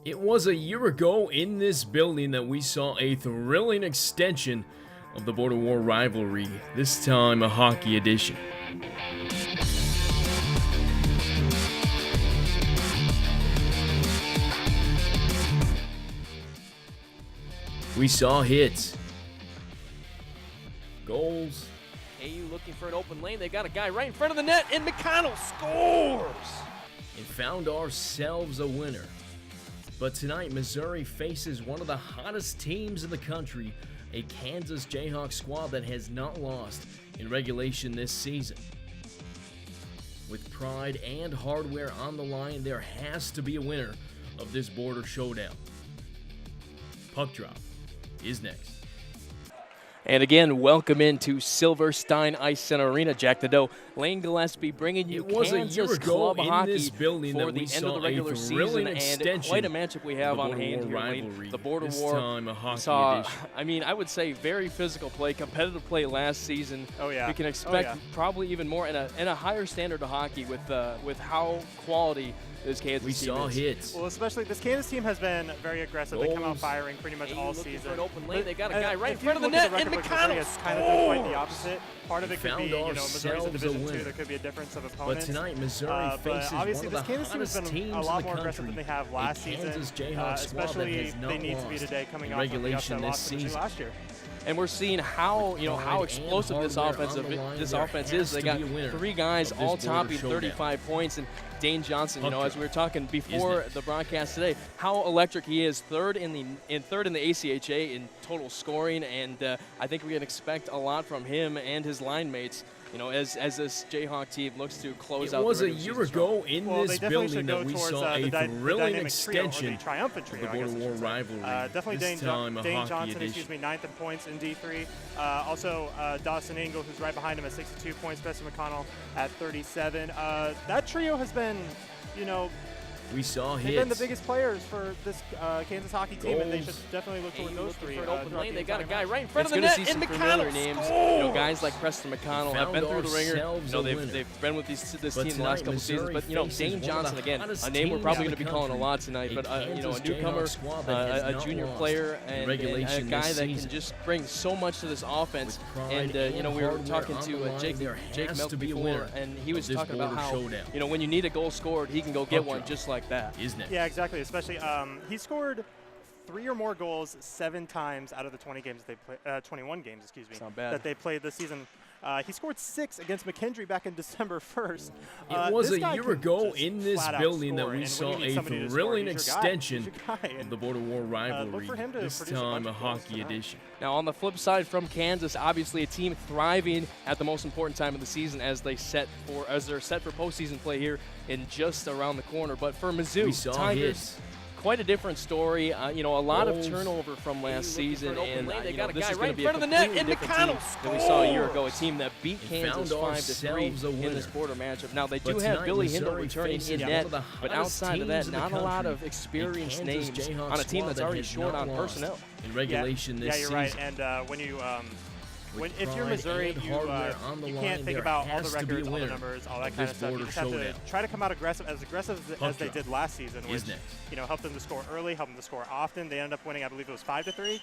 It was a year ago in this building that we saw a thrilling extension of the Border War rivalry, this time a hockey edition. We saw hits, goals, AU looking for an open lane. They got a guy right in front of the net, and McConnell scores! and found ourselves a winner. But tonight, Missouri faces one of the hottest teams in the country, a Kansas Jayhawk squad that has not lost in regulation this season. With pride and hardware on the line, there has to be a winner of this border showdown. Puck drop is next. And again, welcome into Silverstein Ice Center Arena. Jack the Doe, Lane Gillespie bringing you Kansas Club Hockey for the end of the regular season, and quite a matchup we have on hand here, Lane. The Border War saw, I would say very physical play, competitive play last season. Oh yeah. We can expect probably even more and a higher standard of hockey with how quality this Kansas team saw is. Hits. Well, especially this Kansas team has been very aggressive. They come out firing pretty much all season. For an open lane. They got a guy right in front of the net, net, and McConnell it's kind of been quite the opposite. Part of it could be, Missouri's in Division II. There could be a difference of opponents. But tonight, Missouri faces obviously, one of the this Kansas team has been a lot more aggressive than they have last season. Especially they need to be today, coming off of the upset loss to last year. And we're seeing how how explosive this offense is. They got three guys all topping 35 points, and Dane Johnson, as we were talking before the broadcast today, how electric he is, third in the ACHA in total scoring, and I think we can expect a lot from him and his line mates. As this Jayhawk team looks to close out. It was a year ago in this building that we saw a thrilling extension of the Border War rivalry. Definitely Dane Johnson, 9th in points in D3. Also Dawson Engel, who's right behind him at 62 points. Spencer McConnell at 37. That trio has been, we saw hits. They've been the biggest players for this Kansas hockey team, and they should definitely look toward those three. For an open lane. They got a guy right in front of the net, and McConnell names. Guys like Preston McConnell have been through the ringer. They've been with this team the last couple seasons. But Dane Johnson, again, a name we're probably going to be calling a lot tonight. But a newcomer, a junior player, and a guy that can just bring so much to this offense. And we were talking to Jake Milk before, and he was talking about how when you need a goal scored, he can go get one just like that. Yeah, exactly. Especially, he scored 3 or more goals 7 times out of the 21 games, that they played this season. He scored 6 against McKendree back in December 1st. It was a year ago in this building that we saw a thrilling extension of the Border War rivalry, this time a hockey edition. Now, on the flip side from Kansas, obviously a team thriving at the most important time of the season as they're set for postseason play here in just around the corner. But for Mizzou, Tigers, quite a different story. A lot of turnover from last season, and this is going to be a completely different team than we saw a year ago. A team that beat Kansas 5-3 in this border matchup. Now they do have Billy Hindle returning in net, but outside of that, not a lot of experienced names on a team that's already short on personnel. In regulation this season. Yeah, you're right. And if you're Missouri, you can't think about all the records, all the numbers, all that kind of stuff. You just have to try to come out aggressive as they did last season, which helped them to score early, helped them to score often. They ended up winning, I believe it was 5-3.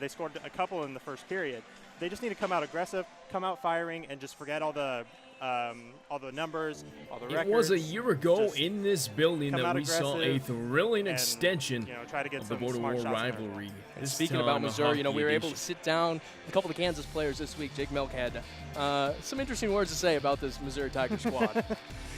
They scored a couple in the first period. They just need to come out aggressive, come out firing, and just forget all the numbers, all the records. It was a year ago in this building that we saw a thrilling extension of the Border War rivalry. And speaking about Missouri, we were able to sit down with a couple of the Kansas players this week. Jake Milk had some interesting words to say about this Missouri Tiger squad.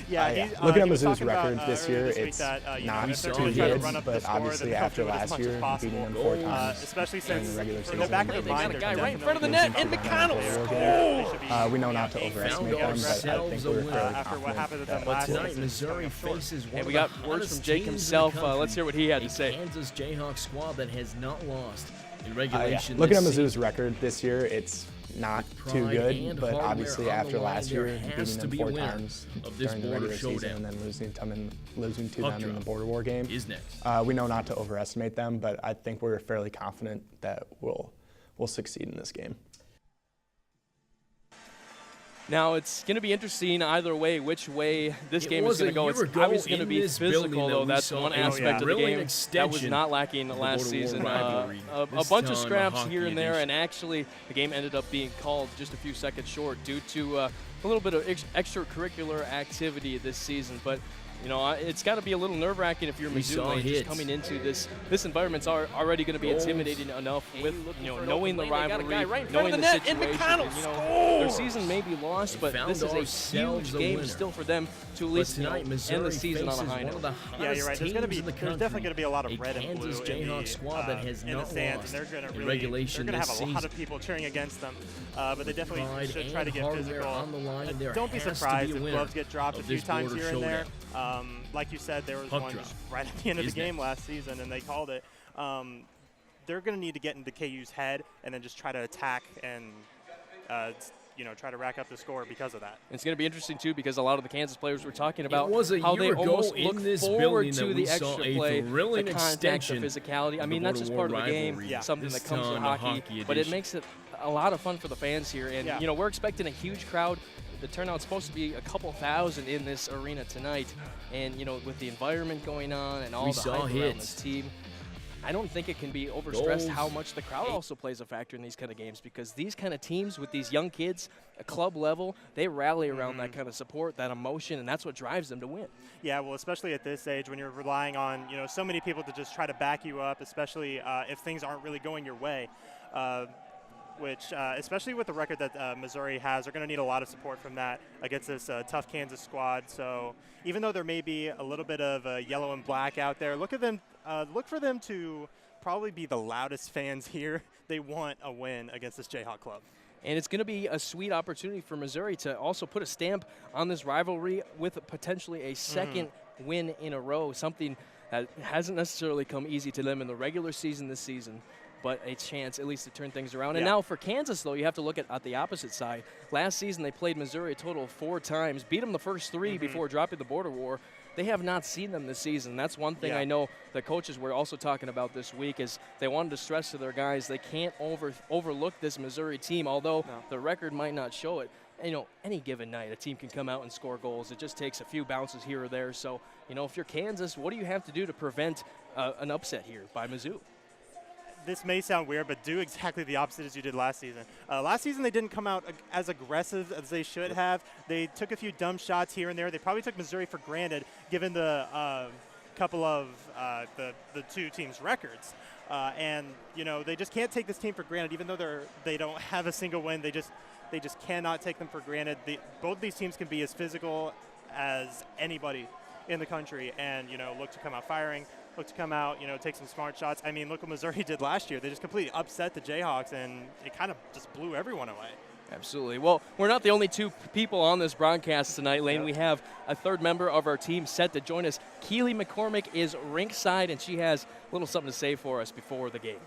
Looking at Mizzou's record this year, it's not too good, but obviously after last year, beating them 4 times especially during the regular season, back of their mind, guy right in front of the net, and McConnell. We know not to overestimate them, but I think we're fairly confident that but tonight, Missouri faces one and of we the got words from Jake himself. Let's hear what he had to say. Kansas Jayhawk squad that has not lost in regulation. Looking at Mizzou's record this year, it's not too good, but obviously after last year, beating them 4 times during the regular season and then losing to them in the Border War game, we know not to overestimate them, but I think we're fairly confident that we'll succeed in this game. Now, it's going to be interesting either way, which way this game is going to go. It's obviously going to be physical, though. That's one aspect of the game that was not lacking last season. A bunch of scraps here and there, and actually the game ended up being called just a few seconds short due to a little bit of extracurricular activity this season. But you know, it's got to be a little nerve-wracking if you're Mizzou just coming into this. This environment's already going to be intimidating enough with, you know, knowing the rivalry, knowing the situation. And, you know, their season may be lost, but this is a huge game still for them to at least end the season on a high note. Yeah, you're right. There's definitely going to be a lot of red and blue Jayhawk squad that has in the stands. They're going to really, they're going to have a lot of people cheering against them, but they definitely should try to get physical. Don't be surprised if gloves get dropped a few times here and there. Like you said, there was one just right at the end of the game last season, and they called it. They're going to need to get into KU's head and then just try to attack and, you know, try to rack up the score because of that. It's going to be interesting, too, because a lot of the Kansas players were talking about how they almost look forward to the extra play, the contact, the physicality. I mean, that's just part of the game, something that comes with hockey, but it makes it a lot of fun for the fans here. And, you know, we're expecting a huge crowd. The turnout's supposed to be a couple thousand in this arena tonight. And, you know, with the environment going on and all the hype around this team, I don't think it can be overstressed how much the crowd also plays a factor in these kind of games, because these kind of teams with these young kids at club level, they rally around that kind of support, that emotion, and that's what drives them to win. Yeah, well, especially at this age when you're relying on, you know, so many people to just try to back you up, especially if things aren't really going your way. Which, especially with the record that Missouri has, they're going to need a lot of support from that against this tough Kansas squad. So even though there may be a little bit of yellow and black out there, look for them to probably be the loudest fans here. They want a win against this Jayhawk club. And it's going to be a sweet opportunity for Missouri to also put a stamp on this rivalry with potentially a second win in a row, something that hasn't necessarily come easy to them in the regular season this season, but a chance at least to turn things around. And now for Kansas, though, you have to look at the opposite side. Last season, they played Missouri a total of 4 times, beat them the first 3 before dropping the border war. They have not seen them this season. That's one thing I know the coaches were also talking about this week, is they wanted to stress to their guys they can't overlook this Missouri team, although the record might not show it. You know, any given night, a team can come out and score goals. It just takes a few bounces here or there. So, you know, if you're Kansas, what do you have to do to prevent an upset here by Mizzou? This may sound weird, but do exactly the opposite as you did last season. Last season, they didn't come out as aggressive as they should have. They took a few dumb shots here and there. They probably took Missouri for granted, given the couple of the two teams' records. And, you know, they just can't take this team for granted, even though they don't have a single win. They just cannot take them for granted. Both these teams can be as physical as anybody in the country and, you know, look to come out firing, look to come out, you know, take some smart shots. I mean, look what Missouri did last year. They just completely upset the Jayhawks, and it kind of just blew everyone away. Absolutely. Well, we're not the only 2 people on this broadcast tonight, Lane. We have a third member of our team set to join us. Keely McCormick is rinkside, and she has a little something to say for us before the game.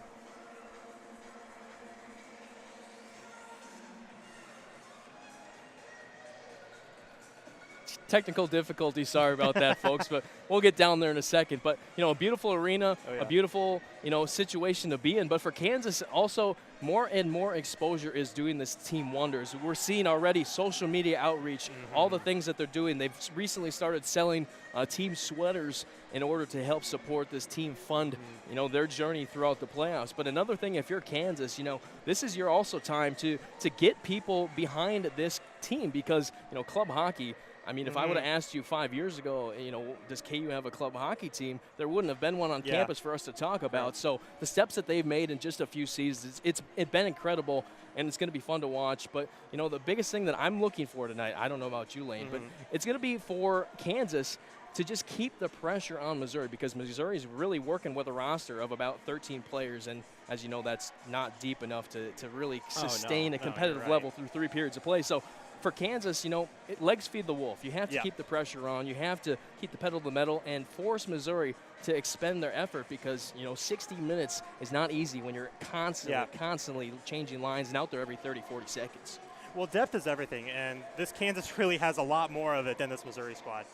Technical difficulty, sorry about that, folks, but we'll get down there in a second. But, you know, a beautiful arena, a beautiful, you know, situation to be in. But for Kansas, also, more and more exposure is doing this team wonders. We're seeing already social media outreach, all the things that they're doing. They've recently started selling team sweaters in order to help support this team fund, you know, their journey throughout the playoffs. But another thing, if you're Kansas, you know, this is your also time to get people behind this team, because, you know, club hockey, I mean, if I would have asked you 5 years ago, you know, does KU have a club hockey team, there wouldn't have been one on campus for us to talk about. So the steps that they've made in just a few seasons, it's been incredible, and it's going to be fun to watch. But, you know, the biggest thing that I'm looking for tonight, I don't know about you, Lane, but it's going to be for Kansas to just keep the pressure on Missouri, because Missouri is really working with a roster of about 13 players, and as you know, that's not deep enough to really sustain a competitive level through 3 periods of play. So for Kansas, you know, legs feed the wolf. You have to keep the pressure on. You have to keep the pedal to the metal and force Missouri to expend their effort, because, you know, 60 minutes is not easy when you're constantly changing lines and out there every 30, 40 seconds. Well, depth is everything, and this Kansas really has a lot more of it than this Missouri squad.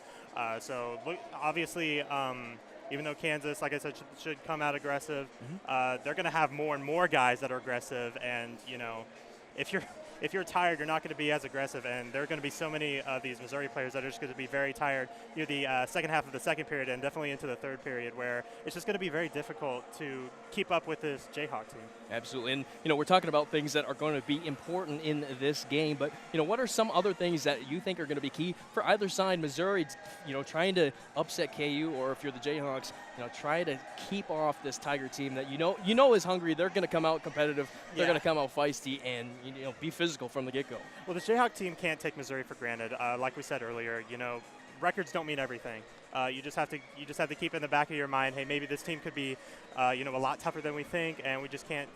So, look, obviously, even though Kansas, like I said, should come out aggressive, they're going to have more and more guys that are aggressive, and, you know, if if you're tired, you're not going to be as aggressive, and there are going to be so many of these Missouri players that are just going to be very tired near the second half of the second period and definitely into the third period, where it's just going to be very difficult to keep up with this Jayhawk team. Absolutely, and we're talking about things that are going to be important in this game, but what are some other things that you think are going to be key for either side? Missouri, trying to upset KU, or if you're the Jayhawks, try to keep off this Tiger team that is hungry. They're going to come out competitive. They're going to come out feisty and be physical from the get-go. Well, the Jayhawk team can't take Missouri for granted. Like we said earlier, records don't mean everything. You just have to keep in the back of your mind, hey, maybe this team could be, a lot tougher than we think, and they just can't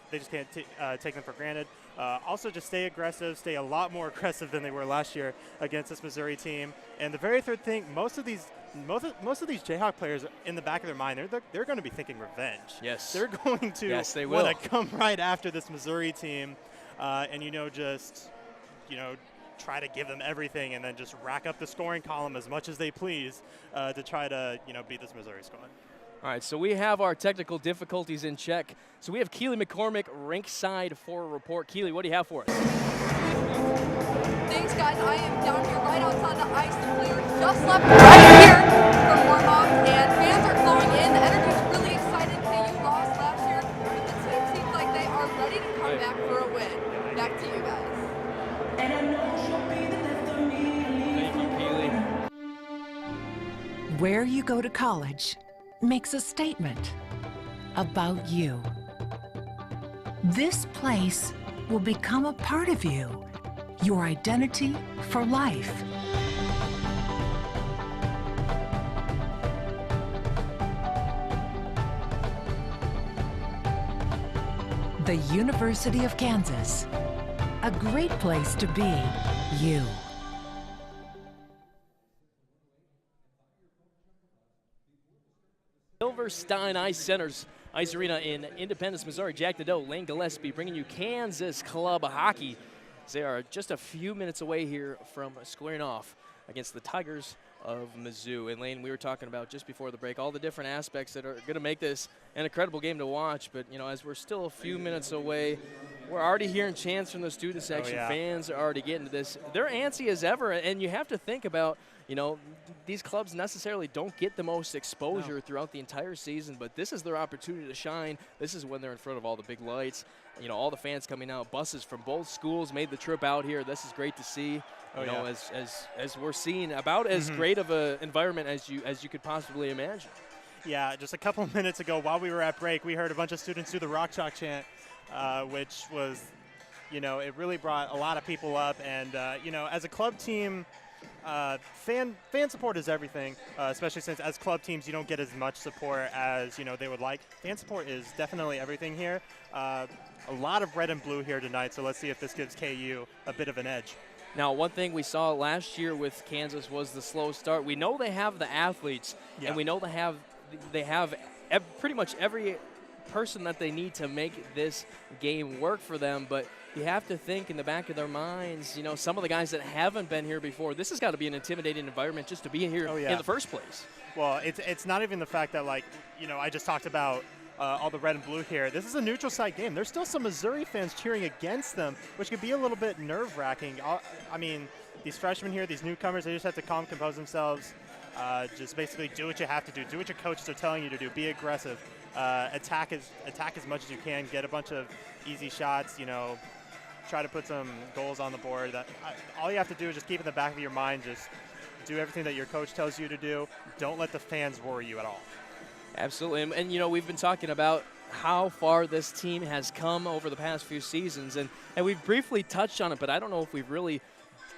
take them for granted. Also, just stay aggressive, stay a lot more aggressive than they were last year against this Missouri team. And the very third thing, most of these Jayhawk players, in the back of their mind, they're going to be thinking revenge. Yes. They're going to want to come right after this Missouri team, and try to give them everything and then just rack up the scoring column as much as they please to try to beat this Missouri squad. All right, so we have our technical difficulties in check. So we have Keely McCormick rinkside for a report. Keely, what do you have for us? Thanks, guys. I am down here right outside the ice. The players just left right here for warm-up, and fans are flowing in. The energy is really excited. KU lost last year, but the team seems like they are ready to come back for a win. Back to you guys. Thank you, Keely. Where you go to college makes a statement about you. This place will become a part of you, your identity for life. The University of Kansas, a great place to be you. Silverstein Ice Arena in Independence, Missouri. Jack Nadeau, Lane Gillespie bringing you Kansas Club Hockey. They are just a few minutes away here from squaring off against the Tigers of Mizzou. And Lane, we were talking about just before the break all the different aspects that are going to make this an incredible game to watch. But, as we're still a few minutes away, we're already hearing chants from the student section. Oh, yeah. Fans are already getting to this. They're antsy as ever, and you have to think about, these clubs necessarily don't get the most exposure throughout the entire season, but this is their opportunity to shine. This is when they're in front of all the big lights. All the fans coming out. Buses from both schools made the trip out here. This is great to see. As we're seeing about as great of an environment as you could possibly imagine. Yeah, just a couple minutes ago while we were at break, we heard a bunch of students do the Rock Chalk chant, which was, it really brought a lot of people up. And, as a club team, fan support is everything, especially since as club teams you don't get as much support as they would like. Fan support is definitely everything here. A lot of red and blue here tonight, so let's see if this gives KU a bit of an edge. Now, one thing we saw last year with Kansas was the slow start. We know they have the athletes, and we know they have pretty much every person that they need to make this game work for them, but you have to think in the back of their minds, some of the guys that haven't been here before, this has got to be an intimidating environment just to be here in the first place. Well, it's not even the fact that, I just talked about all the red and blue here. This is a neutral site game. There's still some Missouri fans cheering against them, which could be a little bit nerve-wracking. I mean, these freshmen here, these newcomers, they just have to calm, compose themselves. Just basically do what you have to do. Do what your coaches are telling you to do. Be aggressive. Attack as much as you can. Get a bunch of easy shots. Try to put some goals on the board. All you have to do is just keep in the back of your mind. Just do everything that your coach tells you to do. Don't let the fans worry you at all. Absolutely, and we've been talking about how far this team has come over the past few seasons, and we've briefly touched on it, but I don't know if we've really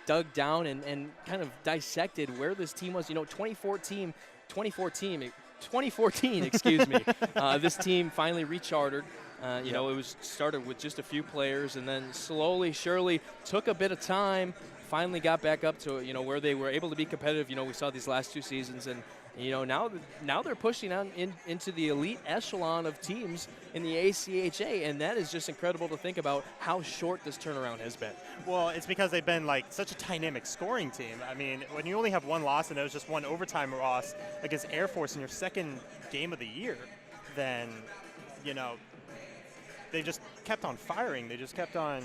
dug down and kind of dissected where this team was. 2014, excuse me. This team finally rechartered. It was started with just a few players, and then slowly, surely, took a bit of time. Finally, got back up to where they were able to be competitive. We saw these last two seasons, and now they're pushing on into the elite echelon of teams in the ACHA, and that is just incredible to think about how short this turnaround has been. Well, it's because they've been such a dynamic scoring team. I mean, when you only have one loss and it was just one overtime loss against Air Force in your second game of the year, then they just kept on firing. They just kept on,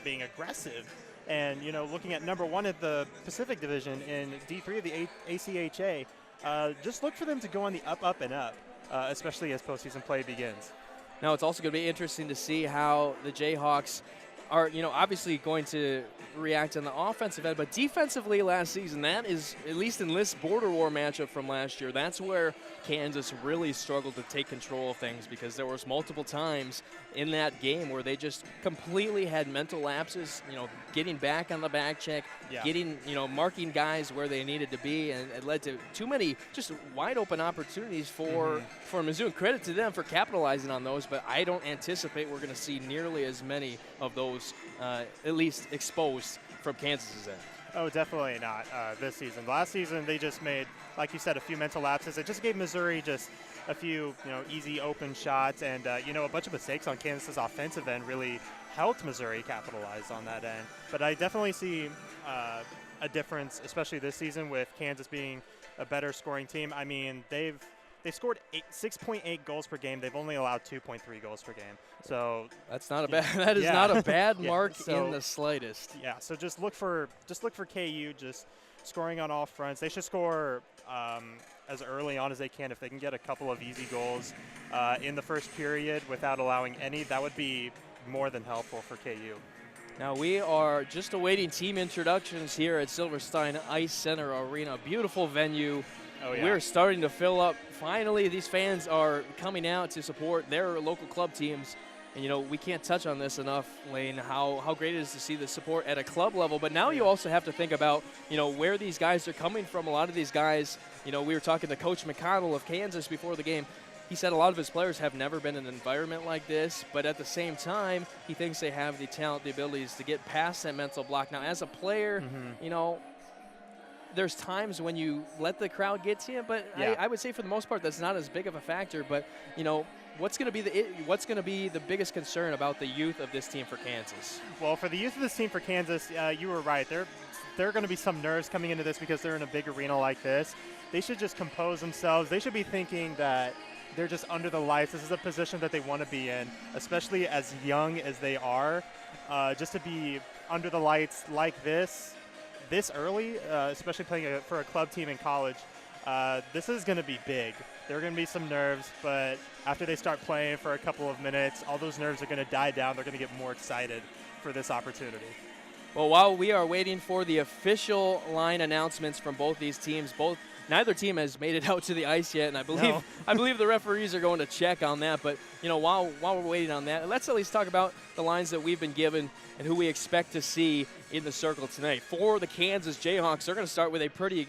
being aggressive. And, looking at number 1 at the Pacific Division in D3 of the ACHA, just look for them to go on the up, and up, especially as postseason play begins. Now, it's also going to be interesting to see how the Jayhawks are, obviously going to react on the offensive end, but defensively last season, that is, at least in this border war matchup from last year, that's where Kansas really struggled to take control of things, because there was multiple times in that game where they just completely had mental lapses, getting back on the back check, getting, marking guys where they needed to be, and it led to too many just wide open opportunities for Mizzou. And credit to them for capitalizing on those, but I don't anticipate we're going to see nearly as many of those at least exposed from Kansas's end. Oh, definitely not this season. Last season, they just made, like you said, a few mental lapses. It just gave Missouri just a few, easy open shots, and, a bunch of mistakes on Kansas's offensive end really helped Missouri capitalize on that end. But I definitely see a difference, especially this season, with Kansas being a better scoring team. I mean, they scored 6.8 goals per game. They've only allowed 2.3 goals per game. So that's not a bad. That is not a bad mark in the slightest. Yeah. So just look for KU just scoring on all fronts. They should score as early on as they can. If they can get a couple of easy goals in the first period without allowing any, that would be more than helpful for KU. Now we are just awaiting team introductions here at Silverstein Ice Center Arena. Beautiful venue. Oh, yeah. We're starting to fill up. Finally, these fans are coming out to support their local club teams. And, we can't touch on this enough, Lane, how great it is to see the support at a club level. But now you also have to think about, where these guys are coming from. A lot of these guys, we were talking to Coach McConnell of Kansas before the game. He said a lot of his players have never been in an environment like this, but at the same time, he thinks they have the talent, the abilities to get past that mental block. Now, as a player, there's times when you let the crowd get to you, but I would say for the most part that's not as big of a factor. But what's going to be the biggest concern about the youth of this team for Kansas? Well, for the youth of this team for Kansas, you were right. There are going to be some nerves coming into this because they're in a big arena like this. They should just compose themselves. They should be thinking that they're just under the lights. This is a position that they want to be in, especially as young as they are. Just to be under the lights like this early, especially playing for a club team in college, this is going to be big. There are going to be some nerves, but after they start playing for a couple of minutes, all those nerves are going to die down. They're going to get more excited for this opportunity. Well, while we are waiting for the official line announcements from both these teams, neither team has made it out to the ice yet, and I believe the referees are going to check on that. But while we're waiting on that, let's at least talk about the lines that we've been given and who we expect to see in the circle tonight. For the Kansas Jayhawks, they're going to start with a pretty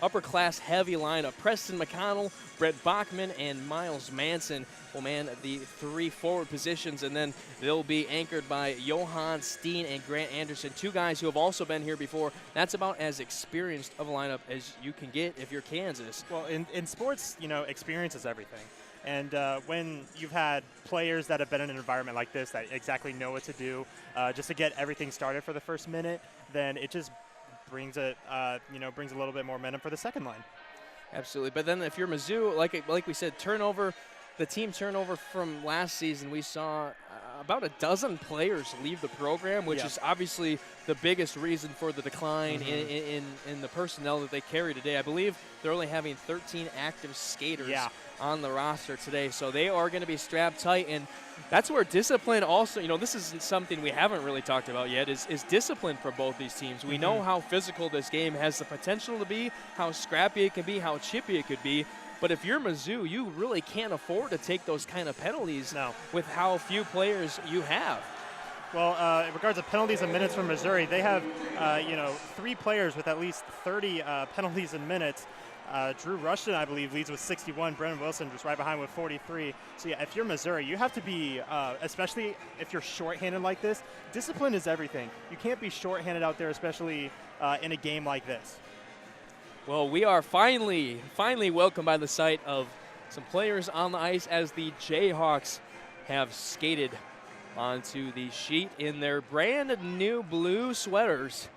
upper-class heavy lineup. Preston McConnell, Brett Bachman, and Miles Manson will man the 3 forward positions, and then they'll be anchored by Johan Steen and Grant Anderson, 2 guys who have also been here before. That's about as experienced of a lineup as you can get if you're Kansas. Well, in sports, experience is everything. And when you've had players that have been in an environment like this that exactly know what to do just to get everything started for the first minute, then it just brings a little bit more momentum for the second line. Absolutely. But then if you're Mizzou, like we said, the team turnover from last season, we saw about a dozen players leave the program, which is obviously the biggest reason for the decline in the personnel that they carry today. I believe they're only having 13 active skaters on the roster today, so they are going to be strapped tight, and that's where discipline also, this is something we haven't really talked about yet, is discipline for both these teams. We know how physical this game has the potential to be, how scrappy it can be, how chippy it could be. But if you're Mizzou, you really can't afford to take those kind of penalties with how few players you have. Well, in regards to penalties and minutes for Missouri, they have, 3 players with at least 30 penalties and minutes. Drew Rushton, I believe, leads with 61. Brennan Wilson just right behind with 43. So, if you're Missouri, you have to be, especially if you're shorthanded like this, discipline is everything. You can't be shorthanded out there, especially in a game like this. Well, we are finally welcomed by the sight of some players on the ice as the Jayhawks have skated onto the sheet in their brand new blue sweaters.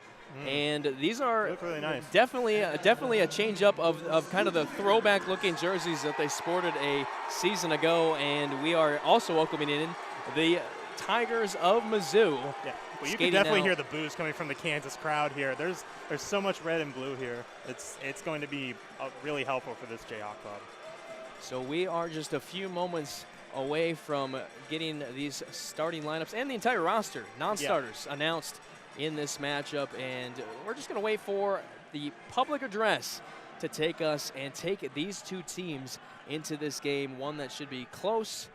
And these are really nice. definitely a change up of kind of the throwback looking jerseys that they sported a season ago. And we are also welcoming in the Tigers of Mizzou. Yeah, well, you can definitely hear the boos coming from the Kansas crowd here. There's so much red and blue here. It's going to be really helpful for this Jayhawk club. So we are just a few moments away from getting these starting lineups and the entire roster, non-starters, announced in this matchup, and we're just going to wait for the public address to take us and take these two teams into this game, one that should be close,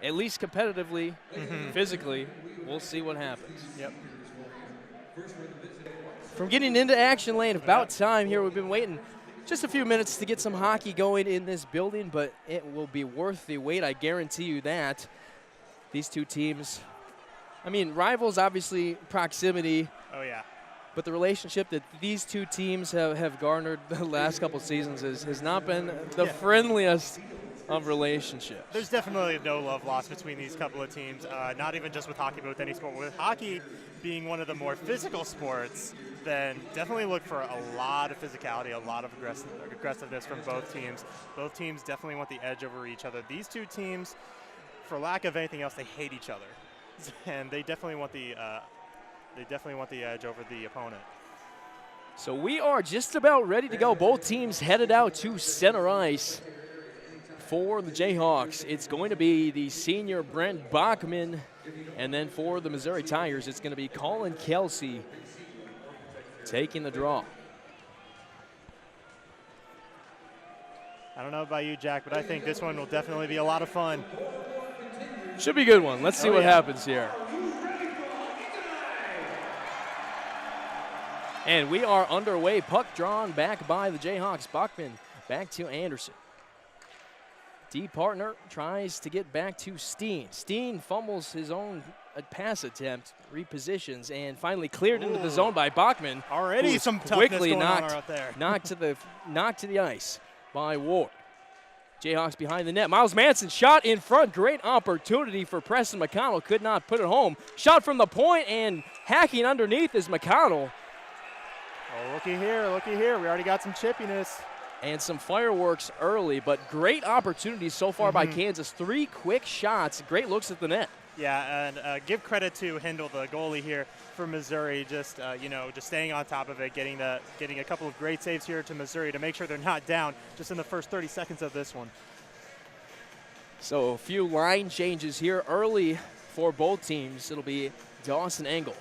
at least competitively, physically. We'll see what happens. Yep. From getting into action lane, about time here. We've been waiting just a few minutes to get some hockey going in this building, but it will be worth the wait, I guarantee you that. These two teams, I mean, rivals, obviously, proximity. Oh, yeah. But the relationship that these two teams have garnered the last couple seasons has not been the friendliest of relationships. There's definitely no love lost between these couple of teams, not even just with hockey, but with any sport. With hockey being one of the more physical sports, then definitely look for a lot of physicality, a lot of aggressiveness from both teams. Both teams definitely want the edge over each other. These two teams, for lack of anything else, they hate each other, and they definitely want the edge over the opponent. So we are just about ready to go. Both teams headed out to center ice. For the Jayhawks, it's going to be the senior Brent Bachman, and then for the Missouri Tigers, it's going to be Colin Kelsey taking the draw. I don't know about you, Jack, but I think this one will definitely be a lot of fun. Should be a good one. Let's see what happens here. And we are underway. Puck drawn back by the Jayhawks. Bachman back to Anderson. D partner tries to get back to Steen. Steen fumbles his own pass attempt, repositions, and finally cleared into the zone by Bachman. Already some toughness quickly going on out there. knocked to the ice by Ward. Jayhawks behind the net. Miles Manson shot in front. Great opportunity for Preston McConnell. Could not put it home. Shot from the point and hacking underneath is McConnell. Oh, looky here, looky here. We already got some chippiness. And some fireworks early, but great opportunities so far by Kansas. 3 quick shots, great looks at the net. Yeah, and give credit to Hindle, the goalie here for Missouri, just just staying on top of it, getting a couple of great saves here to Missouri to make sure they're not down just in the first 30 seconds of this one. So a few line changes here early for both teams. It'll be Dawson Engel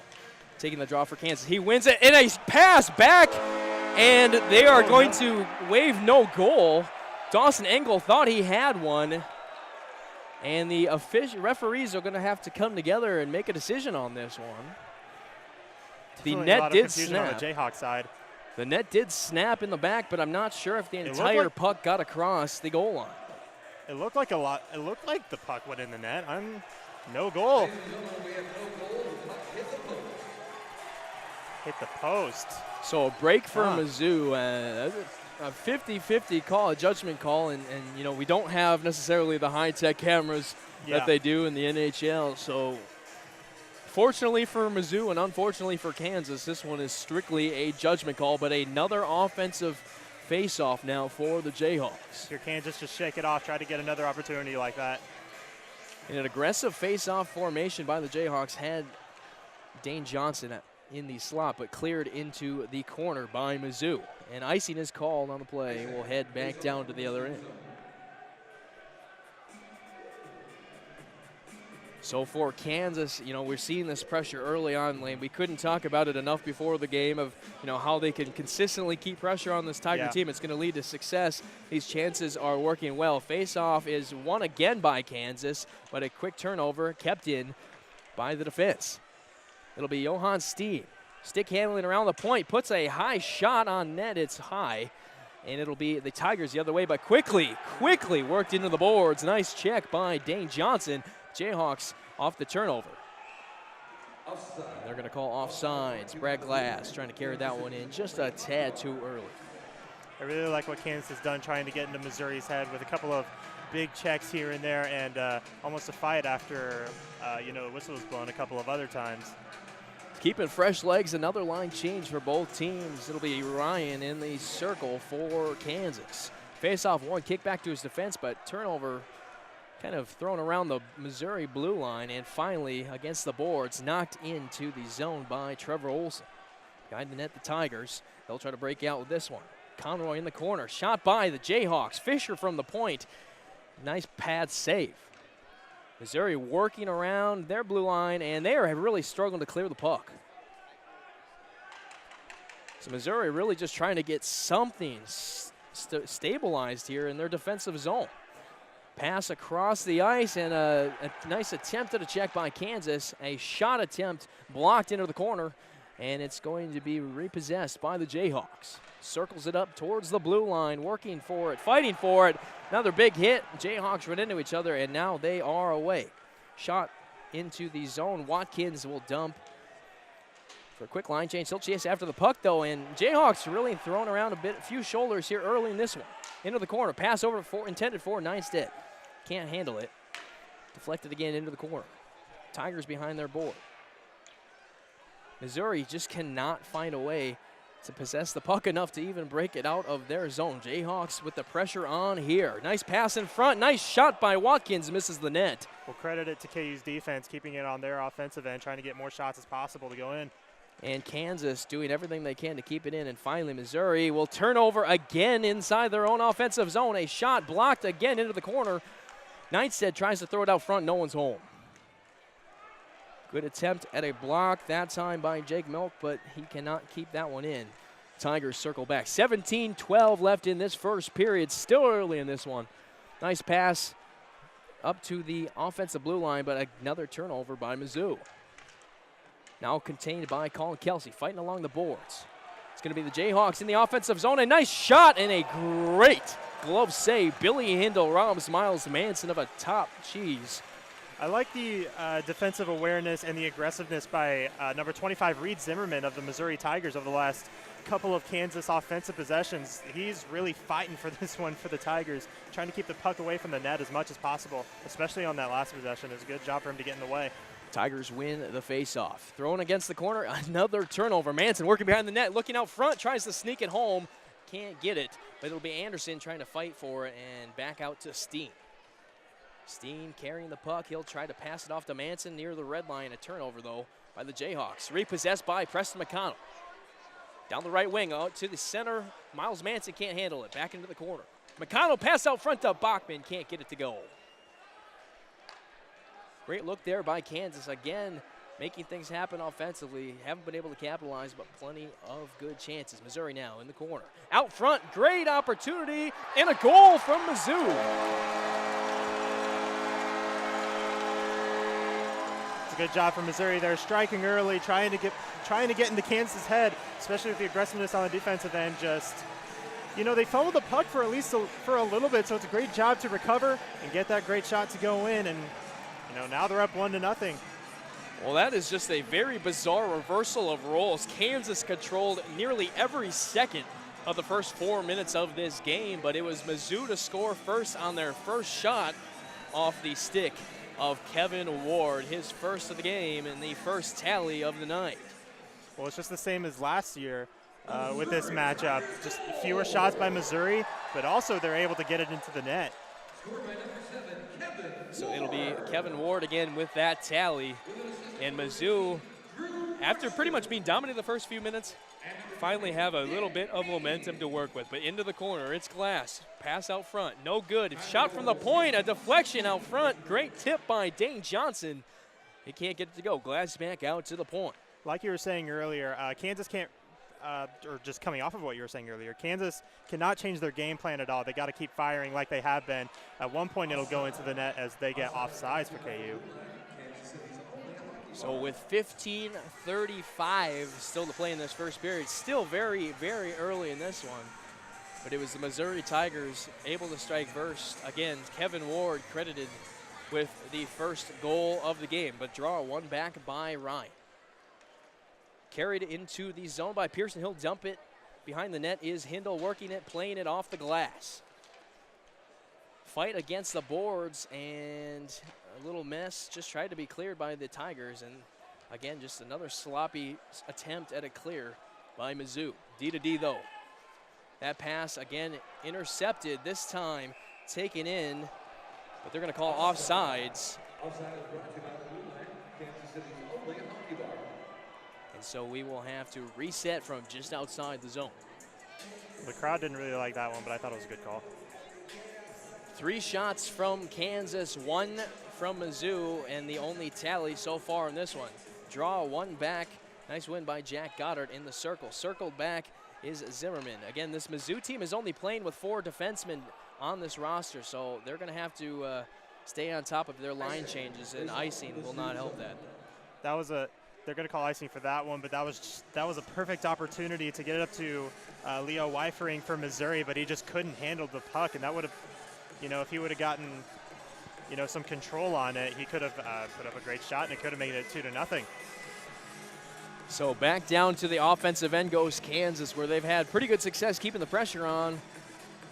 taking the draw for Kansas. He wins it in a pass back. And they are going to wave no goal. Dawson Engel thought he had one. And the referees are going to have to come together and make a decision on this one. The net did snap. On the Jayhawk side. The net did snap in the back, but I'm not sure if the entire puck got across the goal line. It looked like It looked like the puck went in the net. No goal. Hit the post. So a break for Mizzou, a 50-50 call, a judgment call, and we don't have necessarily the high-tech cameras that they do in the NHL. So fortunately for Mizzou and unfortunately for Kansas, this one is strictly a judgment call, but another offensive face-off now for the Jayhawks. Here Kansas just shake it off, try to get another opportunity like that. In an aggressive face-off formation by the Jayhawks had Dane Johnson in the slot, but cleared into the corner by Mizzou. And icing is called on the play. We'll head back down to the other end. So for Kansas, we're seeing this pressure early on, Lane. We couldn't talk about it enough before the game of, how they can consistently keep pressure on this Tiger team. It's going to lead to success. These chances are working well. Face-off is won again by Kansas, but a quick turnover kept in by the defense. It'll be Johan Steen. Stick handling around the point, puts a high shot on net. It's high, and it'll be the Tigers the other way, but quickly worked into the boards. Nice check by Dane Johnson. Jayhawks off the turnover. They're going to call offsides. Brad Glass trying to carry that one in just a tad too early. I really like what Kansas has done, trying to get into Missouri's head with a couple of big checks here and there, and almost a fight after the whistle was blown a couple of other times. Keeping fresh legs, another line change for both teams. It'll be Ryan in the circle for Kansas. Face-off one, kick back to his defense, but turnover kind of thrown around the Missouri blue line, and finally against the boards, knocked into the zone by Trevor Olson. Behind the net, the Tigers. They'll try to break out with this one. Conroy in the corner, shot by the Jayhawks. Fisher from the point. Nice pad save. Missouri working around their blue line, and they are really struggling to clear the puck. So Missouri really just trying to get something stabilized here in their defensive zone. Pass across the ice, and a nice attempt at a check by Kansas. A shot attempt blocked into the corner, and it's going to be repossessed by the Jayhawks. Circles it up towards the blue line, working for it, fighting for it. Another big hit. Jayhawks run into each other, and now they are away. Shot into the zone. Watkins will dump for a quick line change. He'll chase after the puck, though, and Jayhawks really thrown around a few shoulders here early in this one. Into the corner. Pass over intended for Neinstedt. Can't handle it. Deflected again into the corner. Tigers behind their board. Missouri just cannot find a way to possess the puck enough to even break it out of their zone. Jayhawks with the pressure on here. Nice pass in front. Nice shot by Watkins. Misses the net. We'll credit it to KU's defense, keeping it on their offensive end, trying to get more shots as possible to go in. And Kansas doing everything they can to keep it in. And finally, Missouri will turn over again inside their own offensive zone. A shot blocked again into the corner. Neinstedt tries to throw it out front. No one's home. Good attempt at a block that time by Jake Milk, but he cannot keep that one in. Tigers circle back. 17-12 left in this first period. Still early in this one. Nice pass up to the offensive blue line, but another turnover by Mizzou. Now contained by Colin Kelsey, fighting along the boards. It's going to be the Jayhawks in the offensive zone. A nice shot and a great glove save. Billy Hindle robs Miles Manson of a top cheese. I like the defensive awareness and the aggressiveness by number 25, Reed Zimmerman of the Missouri Tigers over the last couple of Kansas offensive possessions. He's really fighting for this one for the Tigers, trying to keep the puck away from the net as much as possible, especially on that last possession. It's a good job for him to get in the way. Tigers win the face-off. Thrown against the corner, another turnover. Manson working behind the net, looking out front, tries to sneak it home. Can't get it, but it'll be Anderson trying to fight for it and back out to Steen. Steen carrying the puck. He'll try to pass it off to Manson near the red line. A turnover, though, by the Jayhawks. Repossessed by Preston McConnell. Down the right wing, out to the center. Miles Manson can't handle it. Back into the corner. McConnell pass out front to Bachman. Can't get it to go. Great look there by Kansas. Again, making things happen offensively. Haven't been able to capitalize, but plenty of good chances. Missouri now in the corner. Out front, great opportunity, and a goal from Mizzou. Good job from Missouri. They're striking early, trying to get into Kansas' head, especially with the aggressiveness on the defensive end. Just, they fumbled the puck for at least for a little bit, so it's a great job to recover and get that great shot to go in. And now they're up 1-0. Well, that is just a very bizarre reversal of roles. Kansas controlled nearly every second of the first 4 minutes of this game, but it was Mizzou to score first on their first shot off the stick of Kevin Ward, his first of the game and the first tally of the night. Well, it's just the same as last year with this matchup. Just fewer shots by Missouri, but also they're able to get it into the net. So it'll be Kevin Ward again with that tally. And Mizzou, after pretty much being dominant the first few minutes, finally have a little bit of momentum to work with. But into the corner, it's Glass. Pass out front, no good. Shot from the point, a deflection out front. Great tip by Dane Johnson. He can't get it to go. Glass back out to the point. Like you were saying earlier, Kansas can't, or just coming off of what you were saying earlier, Kansas cannot change their game plan at all. They got to keep firing like they have been. At one point, it'll go into the net as they get offsides for KU. So with 15:35 still to play in this first period, still very, very early in this one. But it was the Missouri Tigers able to strike first. Again, Kevin Ward credited with the first goal of the game, but draw one back by Ryan. Carried into the zone by Pearson. He'll dump it. Behind the net is Hindle working it, playing it off the glass. Fight against the boards, and a little mess just tried to be cleared by the Tigers. And again, just another sloppy attempt at a clear by Mizzou. D-to-D though. That pass again intercepted, this time taken in but they're going to call offsides. And so we will have to reset from just outside the zone. The crowd didn't really like that one, but I thought it was a good call. 3 shots from Kansas, 1 from Mizzou, and the only tally so far in this one. Draw 1 back. Nice win by Jack Goddard in the circle. Circled back is Zimmerman. Again, this Mizzou team is only playing with 4 defensemen on this roster, so they're going to have to stay on top of their line changes, and icing will not help that. They're going to call icing for that one, but that was a perfect opportunity to get it up to Leo Weifering for Missouri, but he just couldn't handle the puck, and that would have, if he would have gotten, some control on it, he could have put up a great shot, and it could have made it 2-0. So back down to the offensive end goes Kansas, where they've had pretty good success keeping the pressure on.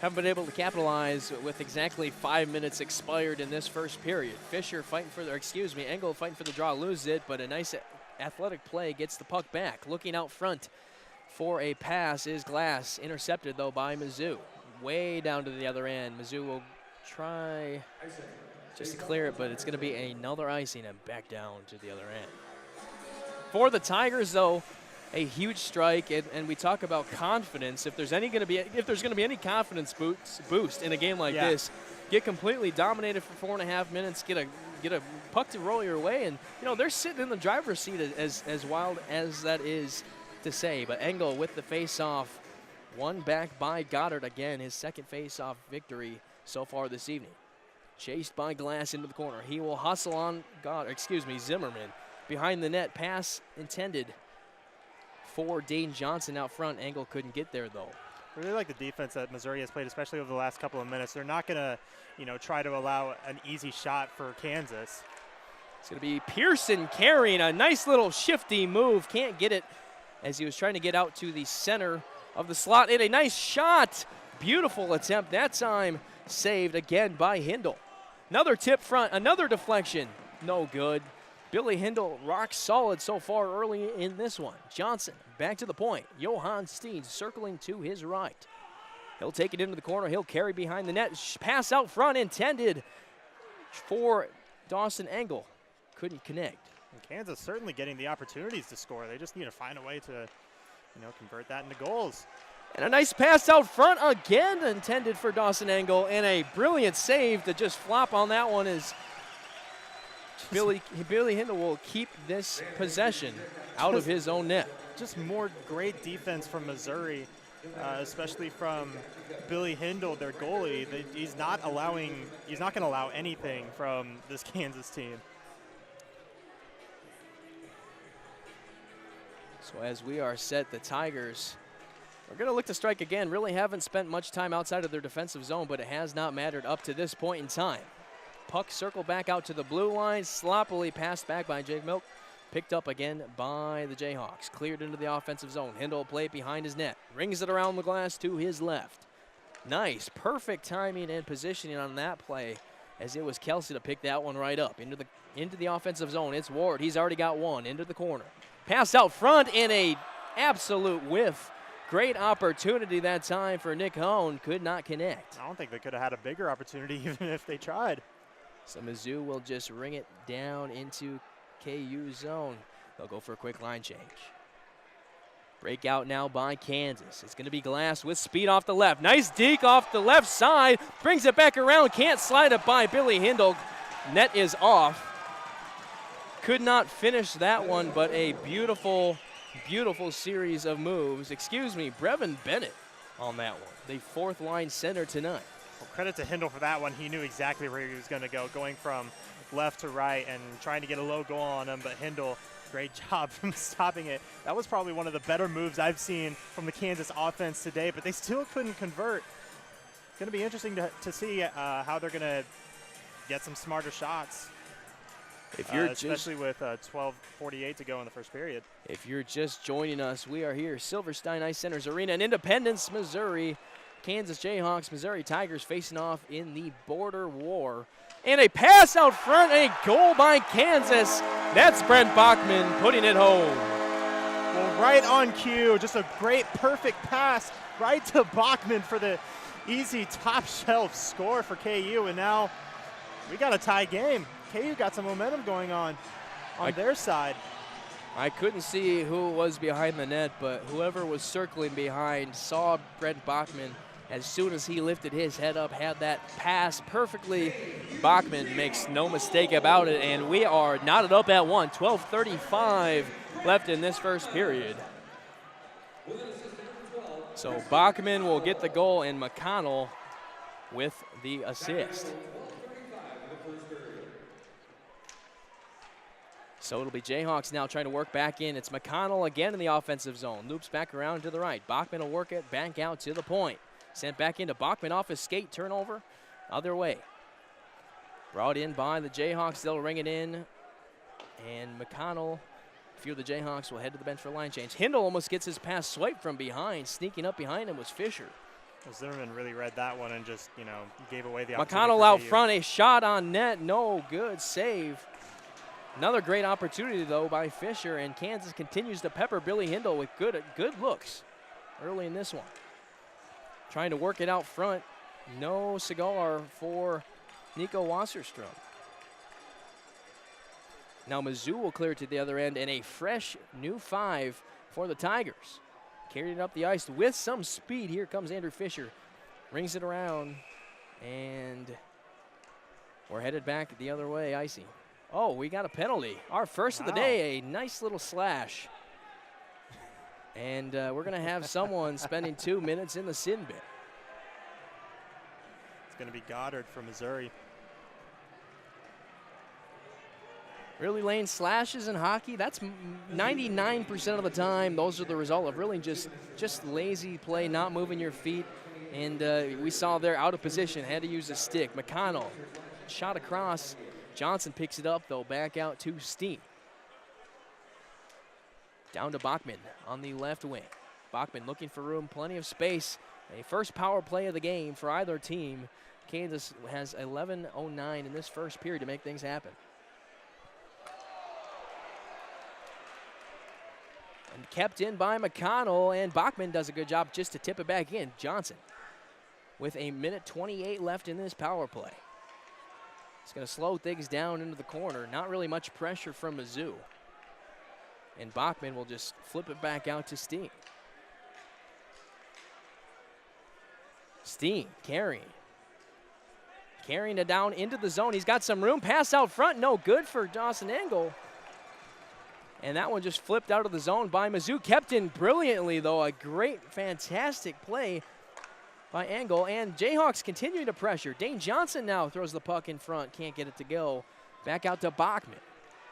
Haven't been able to capitalize with exactly 5 minutes expired in this first period. Engel fighting for the draw, loses it, but a nice athletic play gets the puck back. Looking out front for a pass is Glass, intercepted though by Mizzou. Way down to the other end. Mizzou will try just to clear it, but it's going to be another icing and back down to the other end. For the Tigers, though, a huge strike, and we talk about confidence. If there's going to be any confidence boost in a game like this, get completely dominated for 4.5 minutes, get a puck to roll your way, and they're sitting in the driver's seat, as wild as that is to say. But Engel with the face-off, 1 back by Goddard again, his second face-off victory so far this evening. Chased by Glass into the corner. He will hustle on Zimmerman. Behind the net, pass intended for Dane Johnson out front. Engel couldn't get there, though. I really like the defense that Missouri has played, especially over the last couple of minutes. They're not going to, try to allow an easy shot for Kansas. It's going to be Pearson carrying a nice little shifty move. Can't get it as he was trying to get out to the center of the slot. And a nice shot. Beautiful attempt that time. Saved again by Hindle. Another tip front, another deflection. No good. Billy Hindle rock solid so far early in this one. Johnson back to the point. Johan Steen circling to his right. He'll take it into the corner. He'll carry behind the net. Pass out front intended for Dawson Engel. Couldn't connect. And Kansas certainly getting the opportunities to score. They just need to find a way to, convert that into goals. And a nice pass out front again intended for Dawson Engel. And a brilliant save to just flop on that one is Billy Hindle will keep this possession out of his own net. Just more great defense from Missouri, especially from Billy Hindle, their goalie. He's not going to allow anything from this Kansas team. So as we are set, the Tigers are going to look to strike again. Really haven't spent much time outside of their defensive zone, but it has not mattered up to this point in time. Puck circled back out to the blue line, sloppily passed back by Jake Milk. Picked up again by the Jayhawks. Cleared into the offensive zone. Hindle play behind his net. Rings it around the glass to his left. Nice, perfect timing and positioning on that play as it was Kelsey to pick that one right up. Into the offensive zone, it's Ward. He's already got one. Into the corner. Pass out front in a absolute whiff. Great opportunity that time for Nick Hone. Could not connect. I don't think they could have had a bigger opportunity even if they tried. So Mizzou will just ring it down into KU zone. They'll go for a quick line change. Breakout now by Kansas. It's going to be Glass with speed off the left. Nice deke off the left side. Brings it back around. Can't slide it by Billy Hindle. Net is off. Could not finish that one, but a beautiful, beautiful series of moves. Brevin Bennett on that one. The 4th line center tonight. Well, credit to Hindle for that one. He knew exactly where he was going to go, going from left to right and trying to get a low goal on him, but Hindle, great job from stopping it. That was probably one of the better moves I've seen from the Kansas offense today, but they still couldn't convert. It's going to be interesting to see how they're going to get some smarter shots, especially with 12:48 to go in the first period. If you're just joining us, we are here, Silverstein Ice Centers Arena in Independence, Missouri. Kansas Jayhawks, Missouri Tigers facing off in the border war. And a pass out front, a goal by Kansas. That's Brent Bachman putting it home. Well, right on cue, just a great, perfect pass right to Bachman for the easy top shelf score for KU. And now We got a tie game. KU got some momentum going on their side. I couldn't see who was behind the net, but whoever was circling behind saw Brent Bachman. As soon as he lifted his head up, had that pass perfectly. Bachman makes no mistake about it, and we are knotted up at 1. 12:35 left in this first period. So Bachman will get the goal, and McConnell with the assist. So it'll be Jayhawks now trying to work back in. It's McConnell again in the offensive zone. Loops back around to the right. Bachman will work it back out to the point. Sent back into Bachman off his skate, turnover, other way. Brought in by the Jayhawks, they'll ring it in. And McConnell, a few of the Jayhawks will head to the bench for a line change. Hindle almost gets his pass swiped from behind. Sneaking up behind him was Fisher. Well, Zimmerman really read that one and just, gave away the opportunity. McConnell out front, a shot on net, no good save. Another great opportunity, though, by Fisher, and Kansas continues to pepper Billy Hindle with good looks early in this one. Trying to work it out front. No cigar for Nico Wasserstrom. Now Mizzou will clear it to the other end, and a fresh new 5 for the Tigers. Carried it up the ice with some speed. Here comes Andrew Fisher. Rings it around, and we're headed back the other way, Icy. Oh, we got a penalty. Our first of the day, a nice little slash. And we're going to have someone spending 2 minutes in the sin bin. It's going to be Goddard from Missouri. Really laying slashes in hockey, that's 99% of the time. Those are the result of really just lazy play, not moving your feet. And we saw there out of position, had to use a stick. McConnell shot across. Johnson picks it up, though, back out to Steen. Down to Bachman on the left wing. Bachman looking for room, plenty of space. A first power play of the game for either team. Kansas has 11:09 in this first period to make things happen. And kept in by McConnell, and Bachman does a good job just to tip it back in. Johnson with 1:28 left in this power play. It's going to slow things down into the corner. Not really much pressure from Mizzou. And Bachman will just flip it back out to Steen. Steen carrying it down into the zone. He's got some room. Pass out front. No good for Dawson Engel. And that one just flipped out of the zone by Mizzou. Kept in brilliantly, though. A great, fantastic play by Engel. And Jayhawks continuing to pressure. Dane Johnson now throws the puck in front. Can't get it to go. Back out to Bachman.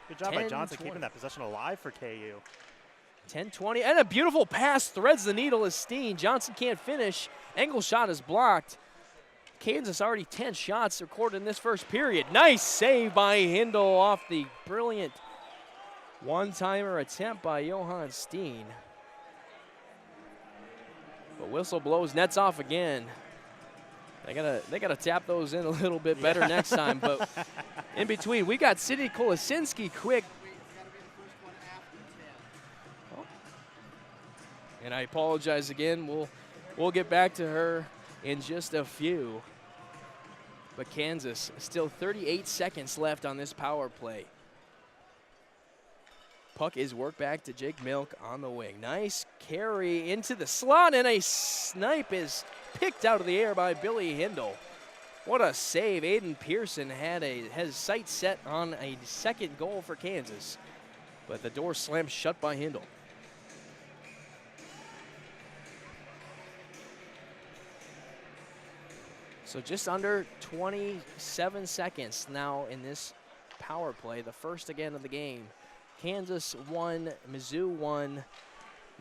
Good job by Johnson keeping that possession alive for KU. 10-20, and a beautiful pass threads the needle as Steen. Johnson can't finish. Engel's shot is blocked. Kansas already 10 shots recorded in this first period. Nice save by Hindle off the brilliant one-timer attempt by Johann Steen. But whistle blows, nets off again. They gotta tap those in a little bit better next time. But in between, we got Sidney Kolasinski quick. Oh. And I apologize again. We'll get back to her in just a few. But Kansas, still 38 seconds left on this power play. Puck is worked back to Jake Milk on the wing. Nice carry into the slot, and a snipe is picked out of the air by Billy Hindle. What a save. Aiden Pearson has sights set on a second goal for Kansas, but the door slammed shut by Hindle. So just under 27 seconds now in this power play, the first again of the game. Kansas 1, Mizzou 1.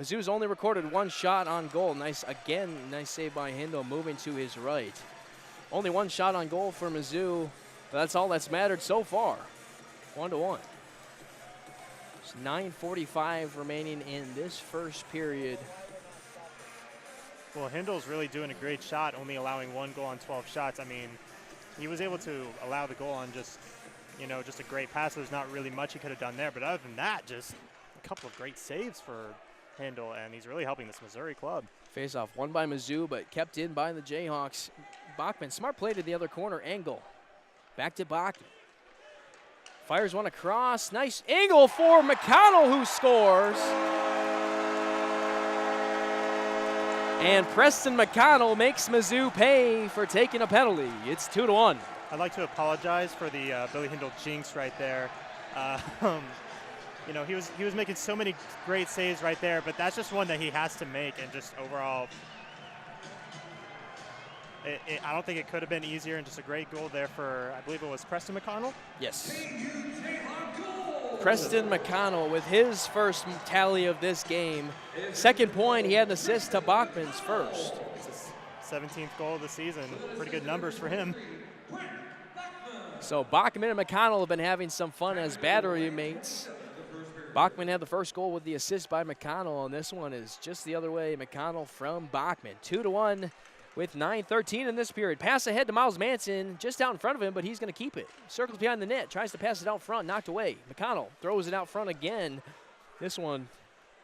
Mizzou's only recorded one shot on goal. Nice save by Hindle, moving to his right. Only one shot on goal for Mizzou, but that's all that's mattered so far. 1-1. It's 9:45 remaining in this first period. Well, Hindle's really doing a great shot, only allowing one goal on 12 shots. I mean, he was able to allow the goal on just a great pass. There's not really much he could have done there, but other than that, just a couple of great saves for Hindle, and he's really helping this Missouri club. Face-off won by Mizzou, but kept in by the Jayhawks. Bachman, smart play to the other corner. Engel Back to Bachman. Fires one across. Nice angle for McConnell, who scores. And Preston McConnell makes Mizzou pay for taking a penalty. It's 2-1. I'd like to apologize for the Billy Hindle jinx right there. You know, he was making so many great saves right there, but that's just one that he has to make, and just overall, I don't think it could have been easier, and just a great goal there for, I believe it was Preston McConnell? Yes. Preston McConnell with his first tally of this game. Second point, he had an assist to Bachman's first. It's his 17th goal of the season. Pretty good numbers for him. So Bachman and McConnell have been having some fun as battery mates. Bachman had the first goal with the assist by McConnell, and this one is just the other way. McConnell from Bachman. 2-1 with 9:13 in this period. Pass ahead to Miles Manson, just out in front of him, but he's going to keep it. Circles behind the net, tries to pass it out front, knocked away. McConnell throws it out front again. This one,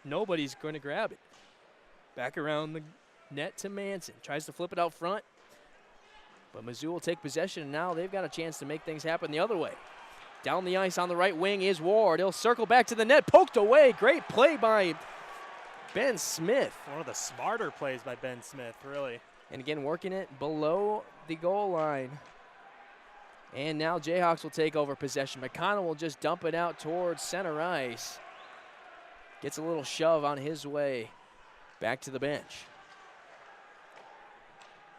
nobody's going to grab it. Back around the net to Manson. Tries to flip it out front, but Mizzou will take possession, and now they've got a chance to make things happen the other way. Down the ice on the right wing is Ward. He'll circle back to the net, poked away. Great play by Ben Smith. One of the smarter plays by Ben Smith, really. And again, working it below the goal line. And now Jayhawks will take over possession. McConnell will just dump it out towards center ice. Gets a little shove on his way back to the bench.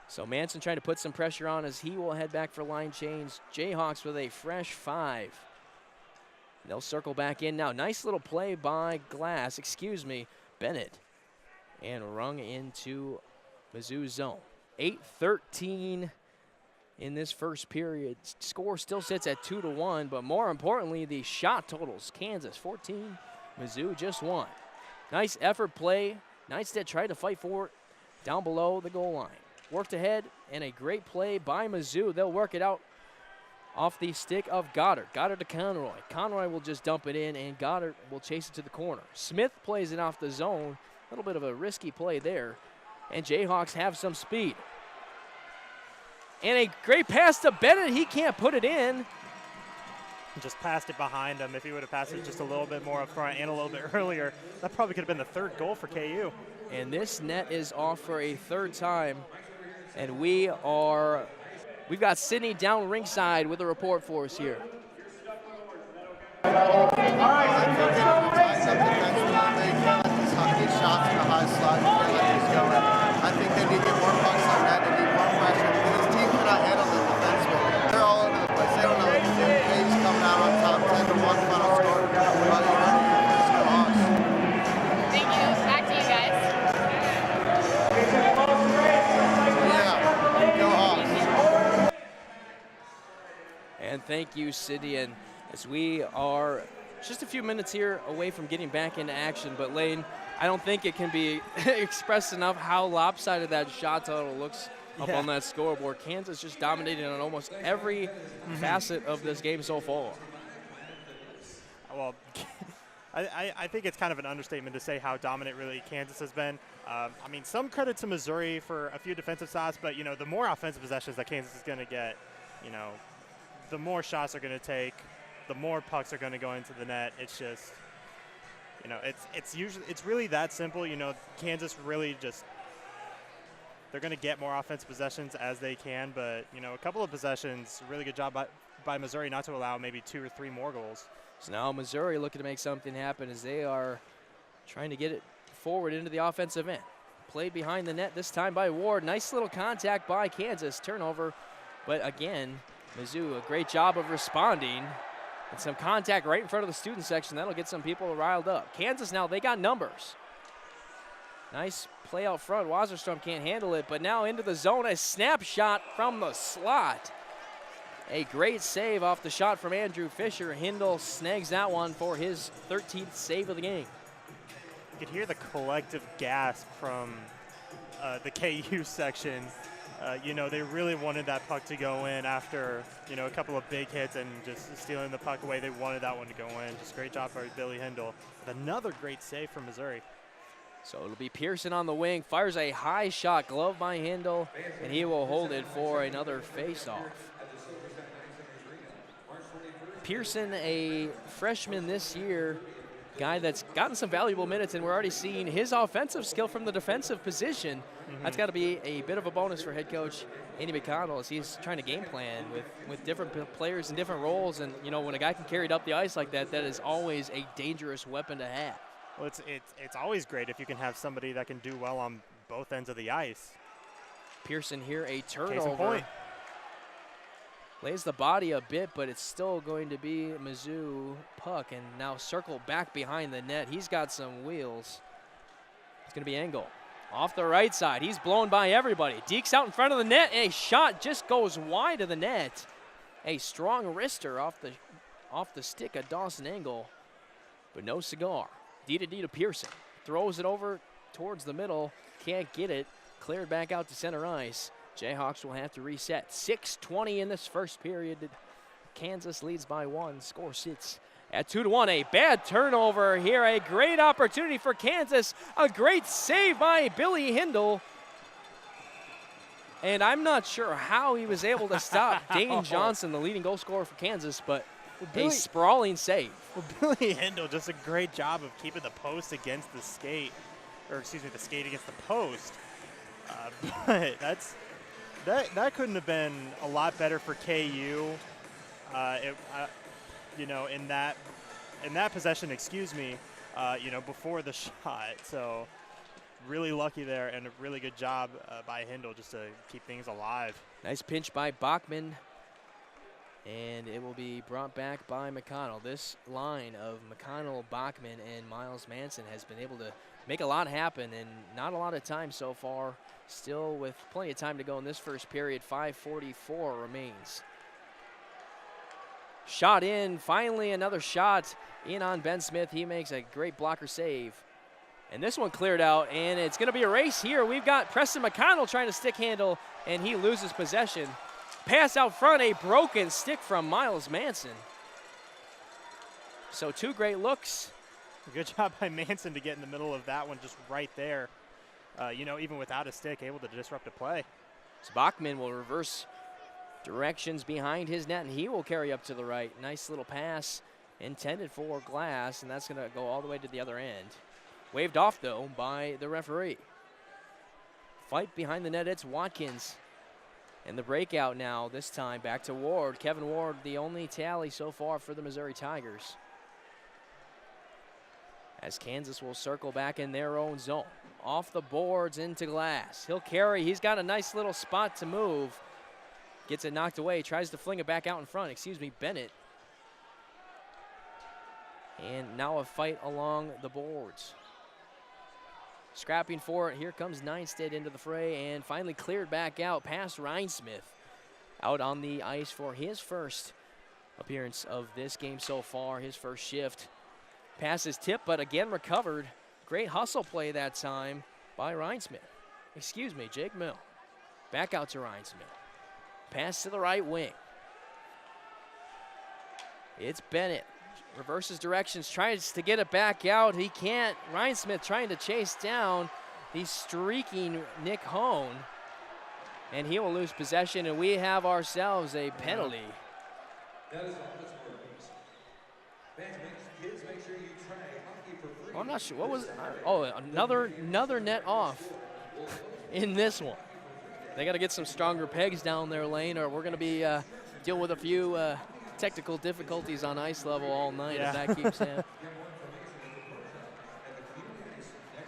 So Manson trying to put some pressure on as he will head back for line change. Jayhawks with a fresh 5. They'll circle back in now. Nice little play by Bennett. And rung into Mizzou's zone. 8:13 in this first period. Score still sits at 2-1, but more importantly, the shot totals. Kansas 14, Mizzou just 1. Nice effort play. Neistat tried to fight for it down below the goal line. Worked ahead, and a great play by Mizzou. They'll work it out off the stick of Goddard. Goddard to Conroy. Conroy will just dump it in, and Goddard will chase it to the corner. Smith plays it off the zone. A little bit of a risky play there. And Jayhawks have some speed. And a great pass to Bennett. He can't put it in. Just passed it behind him. If he would have passed it just a little bit more up front and a little bit earlier, that probably could have been the third goal for KU. And this net is off for a third time. And we've got Sydney down ringside with a report for us here. Shots in the high slot, I think they need to get more pucks on that. They need more pressure because this team cannot handle the defensemen. They're all over the place. They don't know what to do. KU's coming out on top, 10-1 final score. Thank you. Back to you guys. Yeah, go Hawks. And thank you, Sydney. And as we are just a few minutes here away from getting back into action, but Lane, I don't think it can be expressed enough how lopsided that shot total looks up on that scoreboard. Kansas just dominating on almost every facet of this game so far. Well, I think it's kind of an understatement to say how dominant really Kansas has been. I mean, some credit to Missouri for a few defensive shots, but, you know, the more offensive possessions that Kansas is going to get, you know, the more shots they're going to take, the more pucks are going to go into the net. It's just, you know, it's really that simple. You know, Kansas really just, they're going to get more offensive possessions as they can, but, you know, a couple of possessions, really good job by Missouri not to allow maybe 2 or 3 more goals. So now Missouri looking to make something happen as they are trying to get it forward into the offensive end. Played behind the net this time by Ward. Nice little contact by Kansas. Turnover, but again, Mizzou, a great job of responding. And some contact right in front of the student section. That'll get some people riled up. Kansas now, they got numbers. Nice play out front. Wasserstrom can't handle it, but now into the zone. A snapshot from the slot. A great save off the shot from Andrew Fisher. Hindle snags that one for his 13th save of the game. You could hear the collective gasp from the KU section. You know, they really wanted that puck to go in after, you know, a couple of big hits and just stealing the puck away. They wanted that one to go in. Just great job by Billy Hindle. With another great save from Missouri. So it'll be Pearson on the wing. Fires a high shot, glove by Hindle, and he will hold it for another face-off. Pearson, a freshman this year, guy that's gotten some valuable minutes, and we're already seeing his offensive skill from the defensive position. That's got to be a bit of a bonus for head coach Andy McConnell as he's trying to game plan with different players in different roles. And, you know, when a guy can carry it up the ice like that, that is always a dangerous weapon to have. Well, it's always great if you can have somebody that can do well on both ends of the ice. Pearson here, a turnover. Case in point. Lays the body a bit, but it's still going to be Mizzou puck, and now circle back behind the net. He's got some wheels. It's going to be Engel. Off the right side, he's blown by everybody. Dekes out in front of the net, and a shot just goes wide of the net. A strong wrister off the stick of Dawson Engel, but no cigar. D to Pearson. Throws it over towards the middle, can't get it. Cleared back out to center ice. Jayhawks will have to reset. 6:20 in this first period. Kansas leads by 1. Score sits at 2-1. A bad turnover here. A great opportunity for Kansas. A great save by Billy Hindle. And I'm not sure how he was able to stop Dane Johnson, the leading goal scorer for Kansas, but a sprawling save. Well, Billy Hindle, just a great job of keeping the post against the skate, or excuse me, the skate against the post. But that couldn't have been a lot better for KU. You know, in that possession, excuse me, you know, before the shot. So really lucky there, and a really good job by Hindle just to keep things alive. Nice pinch by Bachman, and it will be brought back by McConnell. This line of McConnell, Bachman, and Miles Manson has been able to make a lot happen, and not a lot of time so far. Still with plenty of time to go in this first period. 5:44 remains. Shot in, finally another shot in on Ben Smith. He makes a great blocker save. And this one cleared out, and it's going to be a race here. We've got Preston McConnell trying to stick handle, and he loses possession. Pass out front, a broken stick from Miles Manson. So 2 great looks. Good job by Manson to get in the middle of that one, just right there. You know, even without a stick, able to disrupt a play. So Bachman will reverse directions behind his net, and he will carry up to the right. Nice little pass intended for Glass, and that's going to go all the way to the other end. Waved off, though, by the referee. Fight behind the net, it's Watkins. And the breakout now, this time back to Ward. Kevin Ward, the only tally so far for the Missouri Tigers. As Kansas will circle back in their own zone. Off the boards into Glass. He'll carry. He's got a nice little spot to move. Gets it knocked away. Tries to fling it back out in front. Excuse me, Bennett. And now a fight along the boards. Scrapping for it. Here comes Neinstead into the fray and finally cleared back out past Rhinesmith. Out on the ice for his first appearance of this game so far. His first shift. Pass is tipped, but again recovered. Great hustle play that time by Rhinesmith. Excuse me, Jake Mill. Back out to Rhinesmith. Pass to the right wing. It's Bennett. Reverses directions, tries to get it back out. He can't. Rhinesmith trying to chase down the streaking Nick Hone. And he will lose possession, and we have ourselves a penalty. That is offensive purpose. Kids, make sure you try hockey for free. Well, I'm not sure. What was? Oh, another net off in this one. They got to get some stronger pegs down their lane, or we're going to be dealing with a few technical difficulties on ice level all night if that keeps happening.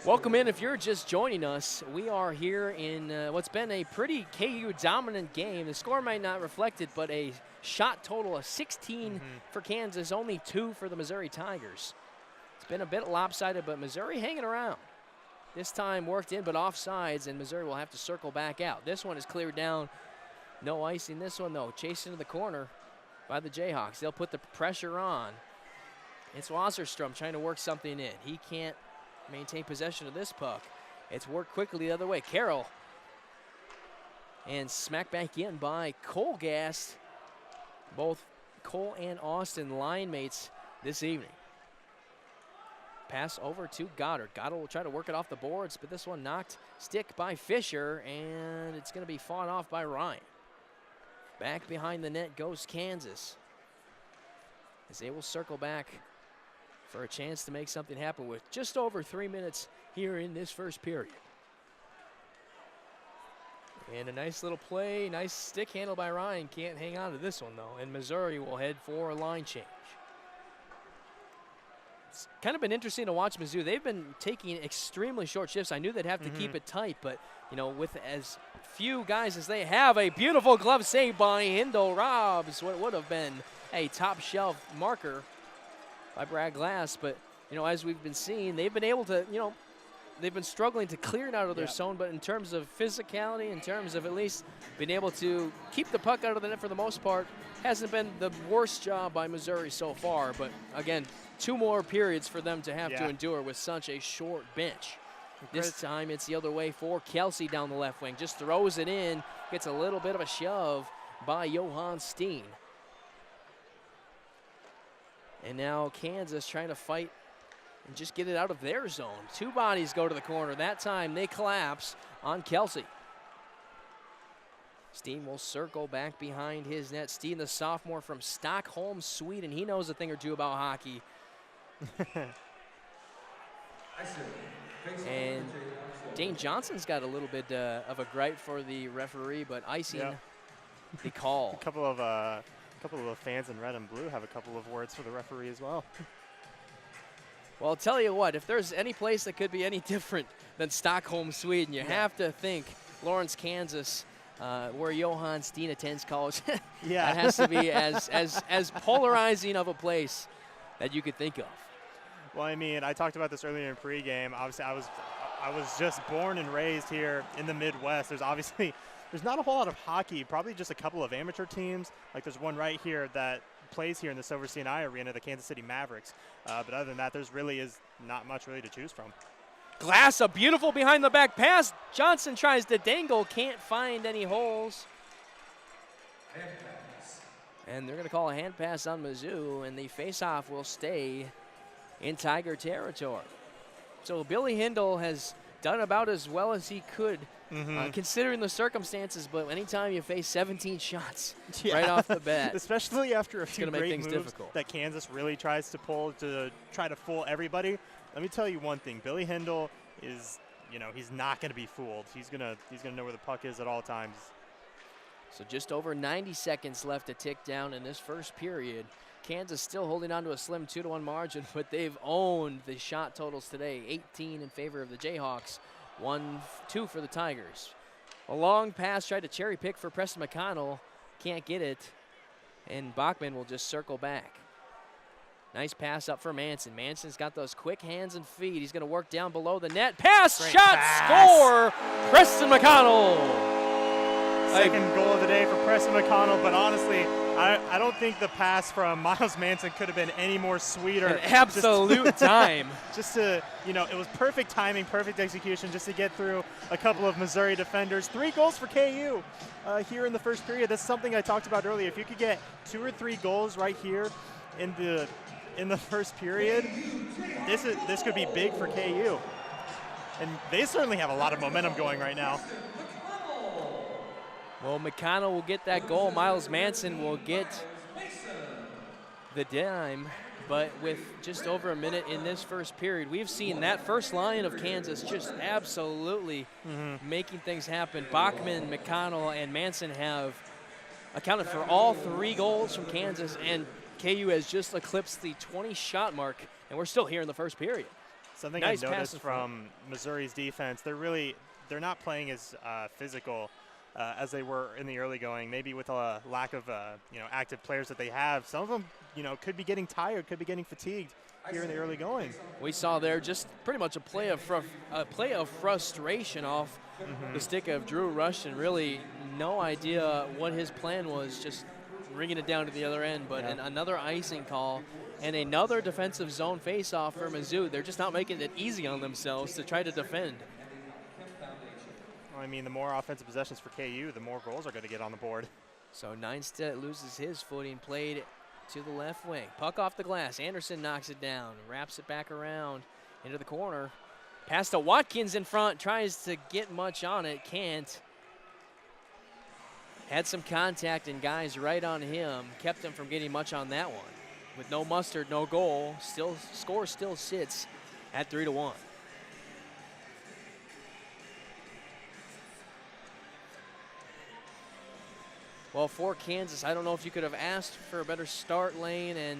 Welcome in if you're just joining us. We are here in what's been a pretty KU dominant game. The score might not reflect it, but a shot total of 16 for Kansas, only 2 for the Missouri Tigers. It's been a bit lopsided, but Missouri hanging around. This time worked in, but offsides, and Missouri will have to circle back out. This one is cleared down. No icing this one, though. Chased into the corner by the Jayhawks. They'll put the pressure on. It's Wasserstrom trying to work something in. He can't maintain possession of this puck. It's worked quickly the other way. Carroll. And smacked back in by Colgast. Both Cole and Austin line mates this evening. Pass over to Goddard. Goddard will try to work it off the boards, but this one knocked stick by Fisher, and it's going to be fought off by Ryan. Back behind the net goes Kansas. as they will circle back for a chance to make something happen with just over 3 minutes here in this first period. And a nice little play, nice stick handle by Ryan. Can't hang on to this one, though. And Missouri will head for a line change. It's kind of been interesting to watch Mizzou. They've been taking extremely short shifts. I knew they'd have to keep it tight, but, you know, with as few guys as they have, a beautiful glove save by Hindle robs what would have been a top shelf marker by Brad Glass. But, you know, as we've been seeing, they've been able to, you know, they've been struggling to clear it out of their zone, but in terms of physicality, in terms of at least being able to keep the puck out of the net for the most part, hasn't been the worst job by Missouri so far. But again, 2 more periods for them to have to endure with such a short bench. This time it's the other way for Kelsey down the left wing. Just throws it in, gets a little bit of a shove by Johan Steen. And now Kansas trying to fight and just get it out of their zone. 2 bodies go to the corner. That time they collapse on Kelsey. Steen will circle back behind his net. Steen, the sophomore from Stockholm, Sweden. He knows a thing or two about hockey. And Dane Johnson's got a little bit of a gripe for the referee, but icing the call. A couple of fans in red and blue have a couple of words for the referee as well. Well, I'll tell you what, if there's any place that could be any different than Stockholm, Sweden, you have to think Lawrence, Kansas, where Johan Steen attends college. That has to be as polarizing of a place that you could think of. Well, I mean, I talked about this earlier in pregame. Obviously, I was just born and raised here in the Midwest. There's not a whole lot of hockey, probably just a couple of amateur teams. Like there's one right here that plays here in the Silver C&I Arena, the Kansas City Mavericks. But other than that, there's really is not much really to choose from. Glass, a beautiful behind-the-back pass. Johnson tries to dangle, can't find any holes. And they're going to call a hand pass on Mizzou, and the face-off will stay in Tiger territory. So Billy Hindle has done about as well as he could, considering the circumstances, but anytime you face 17 shots right off the bat. Especially after a few great moves that Kansas really tries to pull to try to fool everybody. Let me tell you one thing, Billy Hindle is, you know, he's not going to be fooled. He's gonna know where the puck is at all times. So just over 90 seconds left to tick down in this first period. Kansas still holding on to a slim 2-1 margin, but they've owned the shot totals today. 18 in favor of the Jayhawks, 1-2 for the Tigers. A long pass tried to cherry pick for Preston McConnell. Can't get it, and Bachman will just circle back. Nice pass up for Manson. Manson's got those quick hands and feet. He's going to work down below the net. Pass, great shot, pass. Score! Preston McConnell. Second goal of the day for Preston McConnell, but honestly, I don't think the pass from Miles Manson could have been any more sweeter. An absolute time. Just to, you know, it was perfect timing, perfect execution just to get through a couple of Missouri defenders. 3 goals for KU here in the first period. That's something I talked about earlier. If you could get 2 or 3 goals right here in the first period, this could be big for KU. And they certainly have a lot of momentum going right now. Well, McConnell will get that goal. Miles Manson will get the dime. But with just over a minute in this first period, we've seen that first line of Kansas just absolutely making things happen. Bachman, McConnell, and Manson have accounted for all 3 goals from Kansas, and KU has just eclipsed the 20-shot mark, and we're still here in the first period. Something nice I noticed from Missouri's defense, they're not playing as physical as they were in the early going, maybe with a lack of active players that they have. Some of them, could be getting tired, could be getting fatigued here in the early going. We saw there just pretty much a play of frustration off the stick of Drew Rushton. Really no idea what his plan was, just bringing it down to the other end. But another icing call and another defensive zone face-off for Mizzou. They're just not making it easy on themselves to try to defend. I mean, the more offensive possessions for KU, the more goals are going to get on the board. So Neinstedt loses his footing, played to the left wing. Puck off the glass. Anderson knocks it down, wraps it back around into the corner. Pass to Watkins in front, tries to get much on it, can't. Had some contact and guys right on him, kept him from getting much on that one. with no mustard, no goal, score still sits at 3-1. Well, for Kansas, I don't know if you could have asked for a better start, Lane, and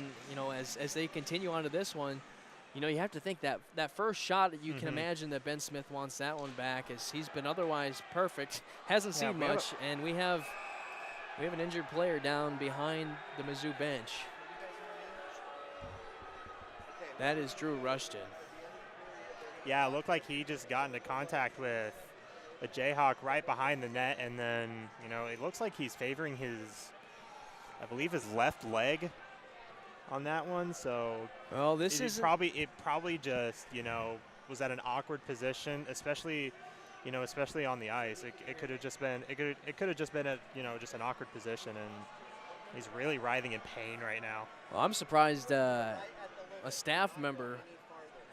as they continue on to this one, you have to think that first shot, you can imagine that Ben Smith wants that one back, as he's been otherwise perfect, hasn't seen much, and we have an injured player down behind the Mizzou bench. That is Drew Rushton. Yeah, it looked like he just got into contact with a Jayhawk right behind the net, and then, it looks like he's favoring I believe his left leg on that one. So, well, this is probably just, was at an awkward position, especially on the ice. It could have just been just an awkward position, and he's really writhing in pain right now. Well, I'm surprised a staff member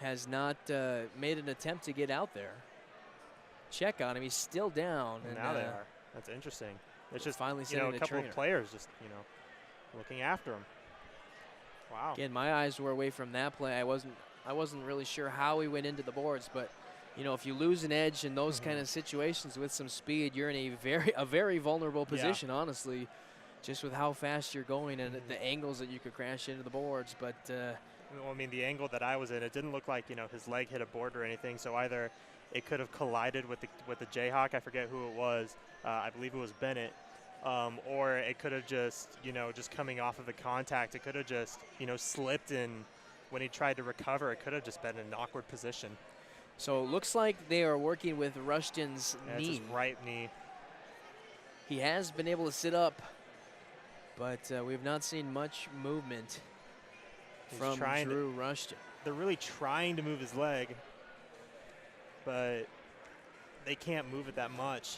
has not made an attempt to get out there. Check on him. He's still down. And now they are. That's interesting. It's just finally a couple of players just looking after him. Wow. Again, my eyes were away from that play. I wasn't really sure how he went into the boards, but if you lose an edge in those kind of situations with some speed, you're in a very vulnerable position, honestly, just with how fast you're going and the angles that you could crash into the boards. But well, I mean, the angle that I was in, it didn't look like his leg hit a board or anything. So either it could have collided with the Jayhawk. I forget who it was. I believe it was Bennett. Or it could have just coming off of the contact. It could have just slipped in when he tried to recover. It could have just been in an awkward position. So it looks like they are working with Rushton's knee. It's his right knee. He has been able to sit up, but we've not seen much movement from Drew Rushton. They're really trying to move his leg, but they can't move it that much.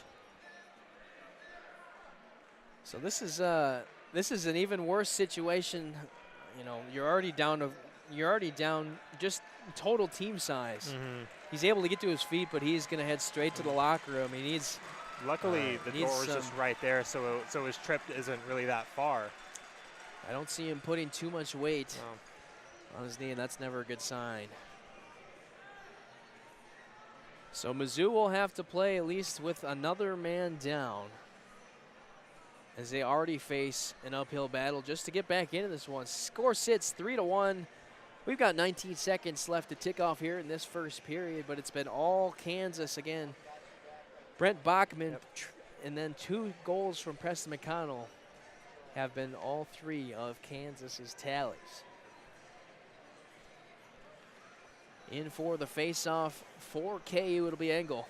So this is an even worse situation. You're already down just total team size. He's able to get to his feet, but he's going to head straight to the locker room. He needs. Luckily, the door is just right there, so his trip isn't really that far. I don't see him putting too much weight on his knee, and that's never a good sign. So Mizzou will have to play at least with another man down, as they already face an uphill battle just to get back into this one. Score sits 3-1. We've got 19 seconds left to tick off here in this first period, but it's been all Kansas again. Brent Bachman and then 2 goals from Preston McConnell have been all 3 of Kansas's tallies. In for the face-off for KU, it'll be Engel.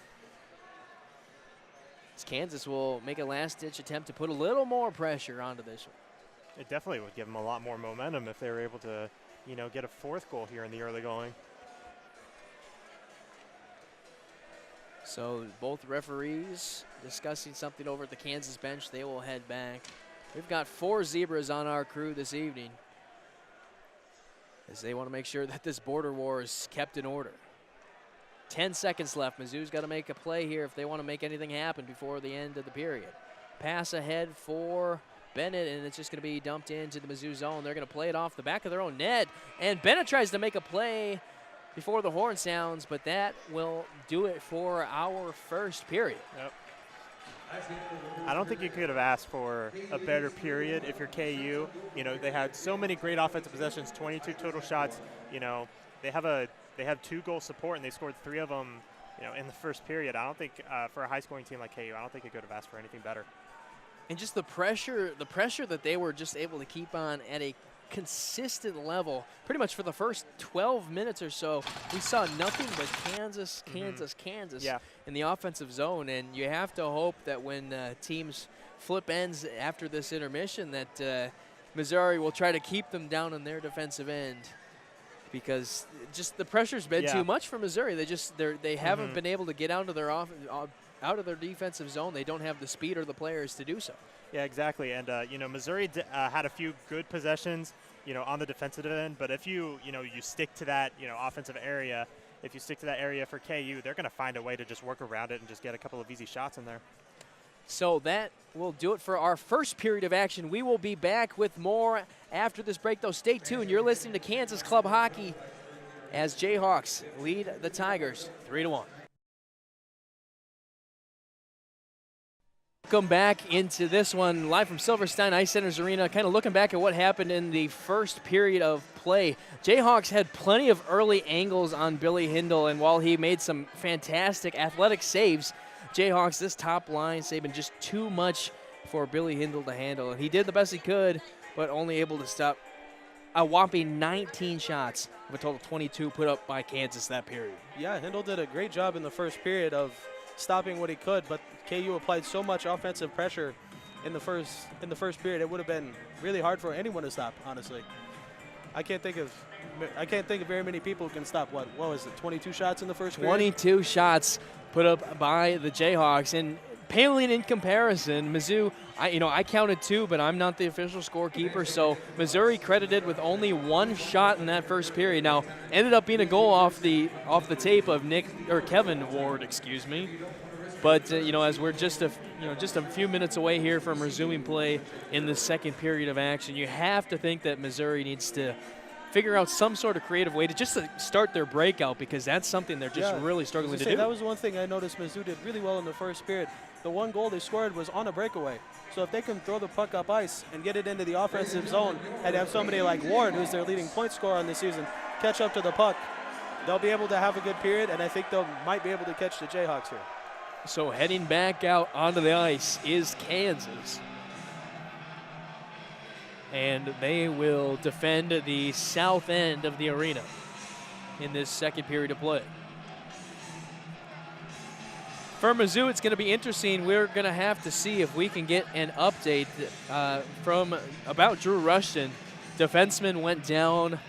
Kansas will make a last-ditch attempt to put a little more pressure onto this one. It definitely would give them a lot more momentum if they were able to, get a 4th goal here in the early going. So both referees discussing something over at the Kansas bench. They will head back. We've got 4 Zebras on our crew this evening, as they want to make sure that this border war is kept in order. 10 seconds left. Mizzou's got to make a play here if they want to make anything happen before the end of the period. Pass ahead for Bennett, and it's just going to be dumped into the Mizzou zone. They're going to play it off the back of their own net, and Bennett tries to make a play before the horn sounds, but that will do it for our first period. Yep. I don't think you could have asked for a better period if you're KU. They had so many great offensive possessions, 22 total shots. They have 2 goal support, and they scored 3 of them, in the first period. I don't think for a high-scoring team like KU, I don't think you could have asked for anything better. And just the pressure that they were just able to keep on at a consistent level pretty much for the first 12 minutes or so. We saw nothing but Kansas in the offensive zone, and you have to hope that when teams flip ends after this intermission that Missouri will try to keep them down on their defensive end, because just the pressure's been too much for Missouri. They haven't been able to get out of their defensive zone. They don't have the speed or the players to do so. Yeah, exactly. And Missouri had a few good possessions, on the defensive end. But if you stick to that, offensive area, if you stick to that area for KU, they're going to find a way to just work around it and just get a couple of easy shots in there. So that will do it for our first period of action. We will be back with more after this break, though. Stay tuned. You're listening to Kansas Club Hockey as Jayhawks lead the Tigers 3-1. Welcome back into this one, live from Silverstein Ice Centers Arena, kind of looking back at what happened in the first period of play. Jayhawks had plenty of early angles on Billy Hindle, and while he made some fantastic athletic saves, Jayhawks, this top line saving just too much for Billy Hindle to handle. And he did the best he could, but only able to stop a whopping 19 shots of a total 22 put up by Kansas that period. Yeah, Hindle did a great job in the first period of stopping what he could, but KU applied so much offensive pressure in the first period. It would have been really hard for anyone to stop, honestly. I can't think of very many people who can stop what was it, 22 shots in the first period? 22 shots put up by the Jayhawks, and paling in comparison, Mizzou, I counted 2, but I'm not the official scorekeeper, so Missouri credited with only 1 shot in that first period. Now, ended up being a goal off the tape of Kevin Ward, excuse me. But as we're just a few minutes away here from resuming play in the second period of action, you have to think that Missouri needs to figure out some sort of creative way to start their breakout, because that's something they're just really struggling to do. That was one thing I noticed Mizzou did really well in the first period. The one goal they scored was on a breakaway. So if they can throw the puck up ice and get it into the offensive zone and have somebody like Ward, who's their leading point scorer on the season, catch up to the puck, they'll be able to have a good period, and I think they might be able to catch the Jayhawks here. So heading back out onto the ice is Kansas. And they will defend the south end of the arena in this second period of play. For Mizzou, it's going to be interesting. We're going to have to see if we can get an update about Drew Rushton. Defenseman went down,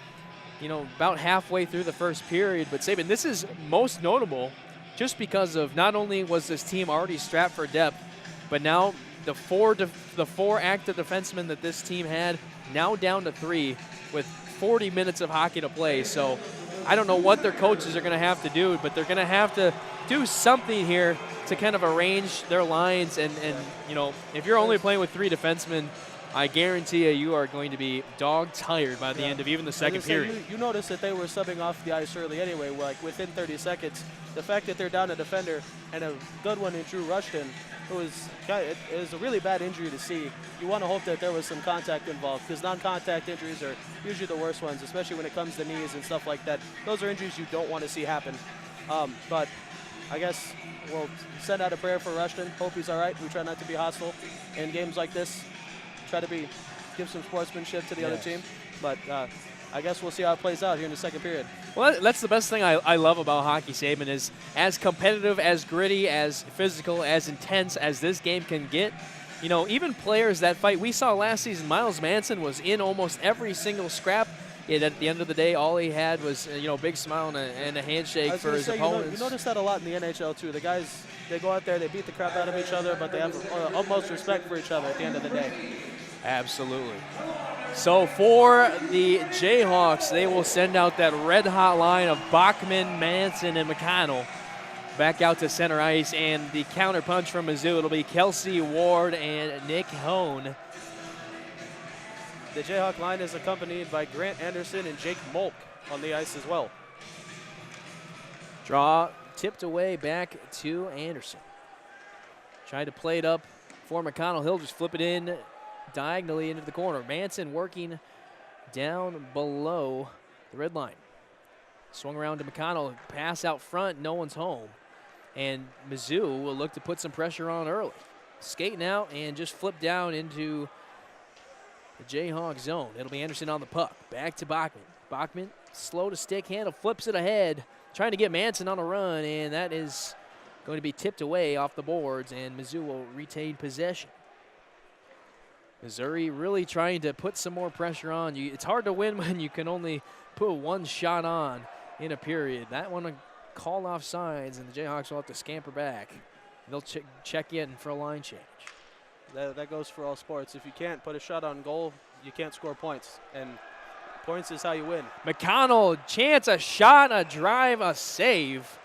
about halfway through the first period. But Saban, this is most notable just because of not only was this team already strapped for depth, but now the four active defensemen that this team had now down to 3 with 40 minutes of hockey to play. So I don't know what their coaches are going to have to do, but they're going to have to do something here to kind of arrange their lines. And if you're only playing with 3 defensemen, I guarantee you are going to be dog tired by the end of even the second period. You notice that they were subbing off the ice early anyway, like within 30 seconds. The fact that they're down a defender and a good one in Drew Rushton, it is a really bad injury to see. You want to hope that there was some contact involved, because non-contact injuries are usually the worst ones, especially when it comes to knees and stuff like that. Those are injuries you don't want to see happen. But I guess we'll send out a prayer for Rushton. Hope he's all right. We try not to be hostile in games like this. Try to give some sportsmanship to the other team. But I guess we'll see how it plays out here in the second period. Well, that's the best thing I love about hockey, Saban, is as competitive, as gritty, as physical, as intense as this game can get. Even players that fight. We saw last season Miles Manson was in almost every single scrap. And at the end of the day, all he had was a big smile and a handshake for his opponents. You notice that a lot in the NHL too. The guys, they go out there, they beat the crap out of each other, but they have utmost respect for each other at the end of the day. Absolutely. So for the Jayhawks, they will send out that red-hot line of Bachman, Manson, and McConnell back out to center ice. And the counterpunch from Mizzou, it'll be Kelsey Ward and Nick Hone. The Jayhawk line is accompanied by Grant Anderson and Jake Molk on the ice as well. Draw tipped away back to Anderson. Tried to play it up for McConnell. He'll just flip it in diagonally into the corner. Manson working down below the red line. Swung around to McConnell. Pass out front. No one's home. And Mizzou will look to put some pressure on early. Skating out and just flip down into the Jayhawk zone. It'll be Anderson on the puck. Back to Bachman. Bachman, slow to stick handle, flips it ahead. Trying to get Manson on a run, and that is going to be tipped away off the boards, and Mizzou will retain possession. Missouri really trying to put some more pressure on you. It's hard to win when you can only put 1 shot on in a period. That one called off sides, and the Jayhawks will have to scamper back. They'll check in for a line change. That goes for all sports. If you can't put a shot on goal, you can't score points. And points is how you win. McConnell, chance, a shot, a drive, a save.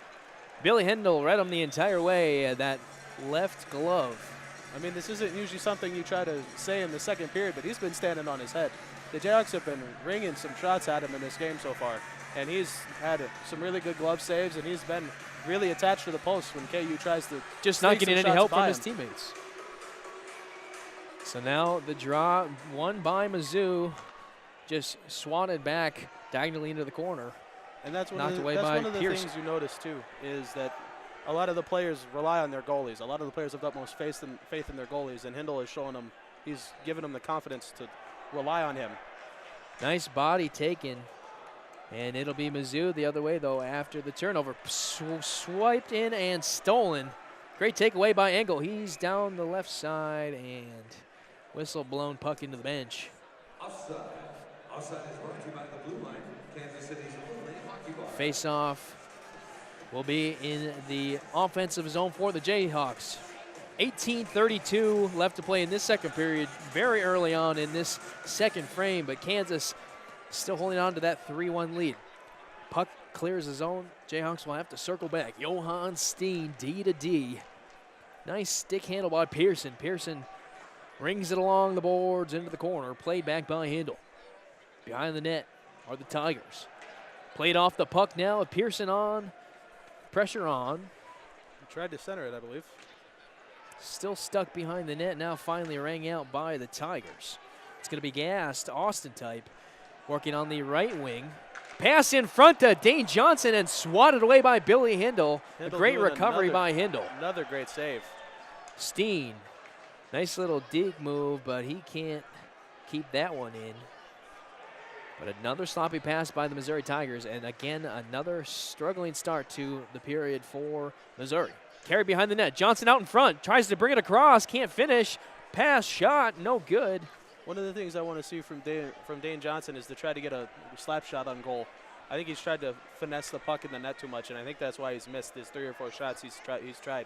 Billy Hindle read him the entire way. That left glove I mean, this isn't usually something you try to say in the second period, but he's been standing on his head. The Jayhawks have been ringing some shots at him in this game so far, and he's had some really good glove saves, and he's been really attached to the post when KU tries to just not getting any help from his teammates. So now the draw won by Mizzou, just swatted back diagonally into the corner. And that's one of the things you notice too, is that a lot of the players rely on their goalies. A lot of the players have the utmost faith in their goalies, and Hindle is showing them, he's giving them the confidence to rely on him. Nice body taken, and it'll be Mizzou the other way though after the turnover. Swiped in and stolen. Great takeaway by Engel. He's down the left side, and whistle blown, puck into the bench. Offside. Offside is brought to you by the blue line, Kansas City's only hockey ball. Face-off will be in the offensive zone for the Jayhawks. 18:32 left to play in this second period, very early on in this second frame, but Kansas still holding on to that 3-1 lead. Puck clears the zone. Jayhawks will have to circle back. Johan Steen, D to D. Nice stick handle by Pearson. Pearson rings it along the boards into the corner, played back by Hindle. Behind the net are the Tigers. Played off the puck now with Pearson on. Pressure on. He tried to center it, I believe. Still stuck behind the net, now finally rang out by the Tigers. It's going to be Gassed, Austin type, working on the right wing. Pass in front to Dane Johnson and swatted away by Billy Hindle. A great recovery by Hindle. Another great save. Steen, nice little dig move, but he can't keep that one in. But another sloppy pass by the Missouri Tigers, and again, another struggling start to the period for Missouri. Carry behind the net. Johnson out in front. Tries to bring it across. Can't finish. Pass, shot, no good. One of the things I want to see from Dane Johnson is to try to get a slap shot on goal. I think he's tried to finesse the puck in the net too much, and I think that's why he's missed his 3 or 4 shots he's tried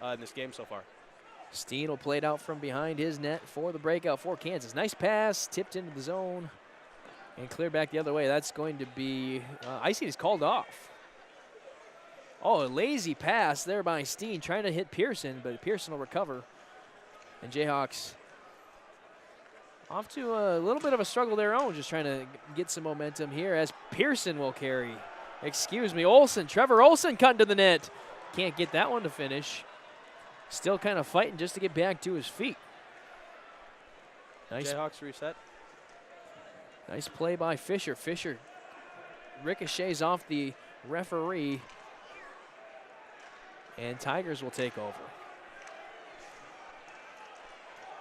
in this game so far. Steen will play it out from behind his net for the breakout for Kansas. Nice pass. Tipped into the zone. And cleared back the other way. That's going to be, icing is called off. Oh, a lazy pass there by Steen, trying to hit Pearson, but Pearson will recover. And Jayhawks off to a little bit of a struggle of their own, just trying to get some momentum here as Pearson will carry. Olsen, Trevor Olsen cutting to the net. Can't get that one to finish. Still kind of fighting just to get back to his feet. Nice. Jayhawks reset. Nice play by Fisher. Fisher ricochets off the referee, and Tigers will take over.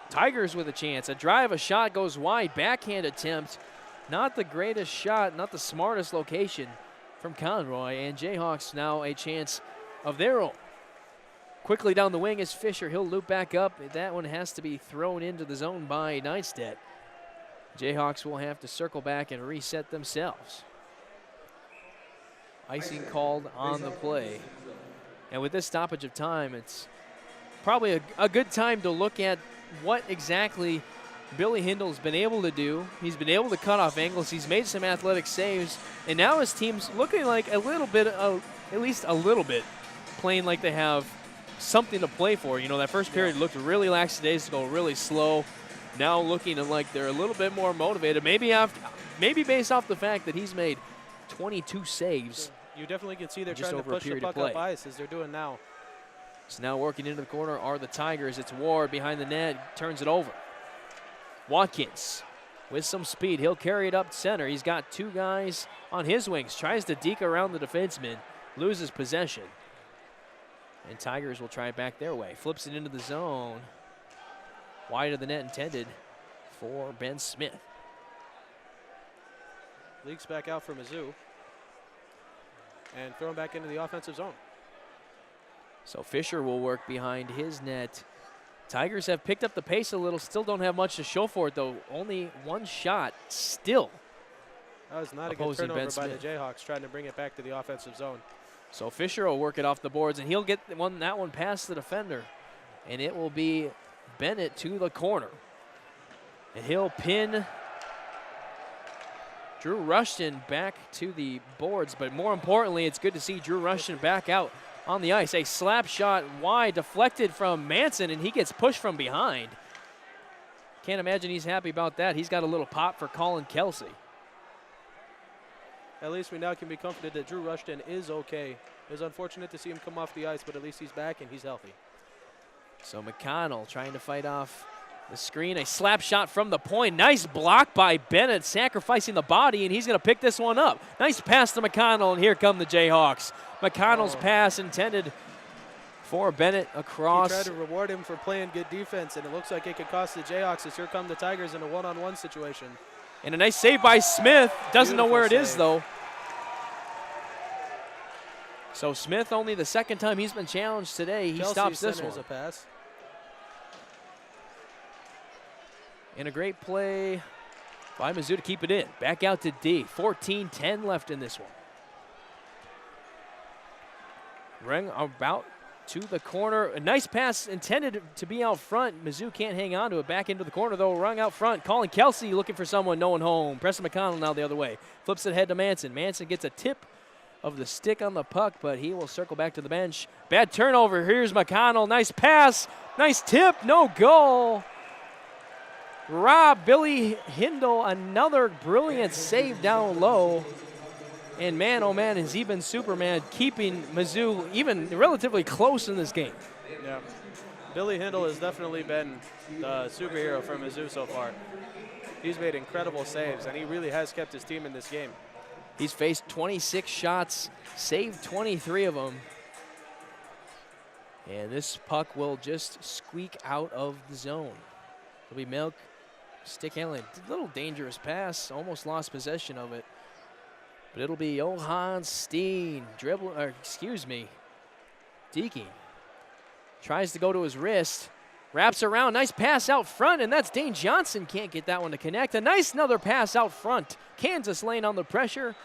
Tigers with a chance. A drive, a shot goes wide. Backhand attempt. Not the greatest shot, not the smartest location from Conroy, and Jayhawks now a chance of their own. Quickly down the wing is Fisher. He'll loop back up. That one has to be thrown into the zone by Neistat. Jayhawks will have to circle back and reset themselves. Icing called on the play. And with this stoppage of time, it's probably a good time to look at what exactly Billy Hindle's been able to do. He's been able to cut off angles. He's made some athletic saves. And now his team's looking like a little bit, at least a little bit, playing like they have something to play for. You know, that first period looked really lackadaisical, really slow. Now looking like they're a little bit more motivated, maybe based off the fact that he's made 22 saves. You definitely can see they're trying to push the puck up ice as they're doing now. So now working into the corner are the Tigers. It's Ward behind the net, turns it over. Watkins with some speed. He'll carry it up center. He's got 2 guys on his wings. Tries to deke around the defenseman, loses possession. And Tigers will try it back their way. Flips it into the zone. Wide of the net intended for Ben Smith. Leaks back out for Mizzou. And thrown back into the offensive zone. So Fisher will work behind his net. Tigers have picked up the pace a little. Still don't have much to show for it, though. Only 1 shot still. That was not a good turnover by the Jayhawks, trying to bring it back to the offensive zone. So Fisher will work it off the boards, and he'll get that one past the defender. And it will be Bennett to the corner. And he'll pin Drew Rushton back to the boards. But more importantly, it's good to see Drew Rushton back out on the ice. A slap shot wide, deflected from Manson, and he gets pushed from behind. Can't imagine he's happy about that. He's got a little pop for Colin Kelsey. At least we now can be comforted that Drew Rushton is okay. It was unfortunate to see him come off the ice, but at least he's back and he's healthy. So McConnell trying to fight off the screen. A slap shot from the point. Nice block by Bennett, sacrificing the body, and he's going to pick this one up. Nice pass to McConnell, and here come the Jayhawks. McConnell's pass intended for Bennett across. He tried to reward him for playing good defense, and it looks like it could cost the Jayhawks as here come the Tigers in a one-on-one situation. And a nice save by Smith. Doesn't know where it is, though. So Smith, only the second time he's been challenged today. He stops this one. A pass. And a great play by Mizzou to keep it in. Back out to D. 14-10 left in this one. Ring about to the corner. A nice pass intended to be out front. Mizzou can't hang on to it. Back into the corner, though. Rung out front. Colin Kelsey looking for someone. No one home. Preston McConnell now the other way. Flips it ahead to Manson. Manson gets a tip of the stick on the puck, but he will circle back to the bench. Bad turnover. Here's McConnell. Nice pass. Nice tip. No goal. Billy Hindle, another brilliant save down low. And man, oh man, has he been Superman, keeping Mizzou even relatively close in this game. Yeah, Billy Hindle has definitely been the superhero for Mizzou so far. He's made incredible saves, and he really has kept his team in this game. He's faced 26 shots, saved 23 of them. And this puck will just squeak out of the zone. It'll be Milk, stick handling. A little dangerous pass, almost lost possession of it. But it'll be Johan Steen Deaking. Tries to go to his wrist, wraps around, nice pass out front, and that's Dane Johnson. Can't get that one to connect. A nice another pass out front. Kansas laying on the pressure.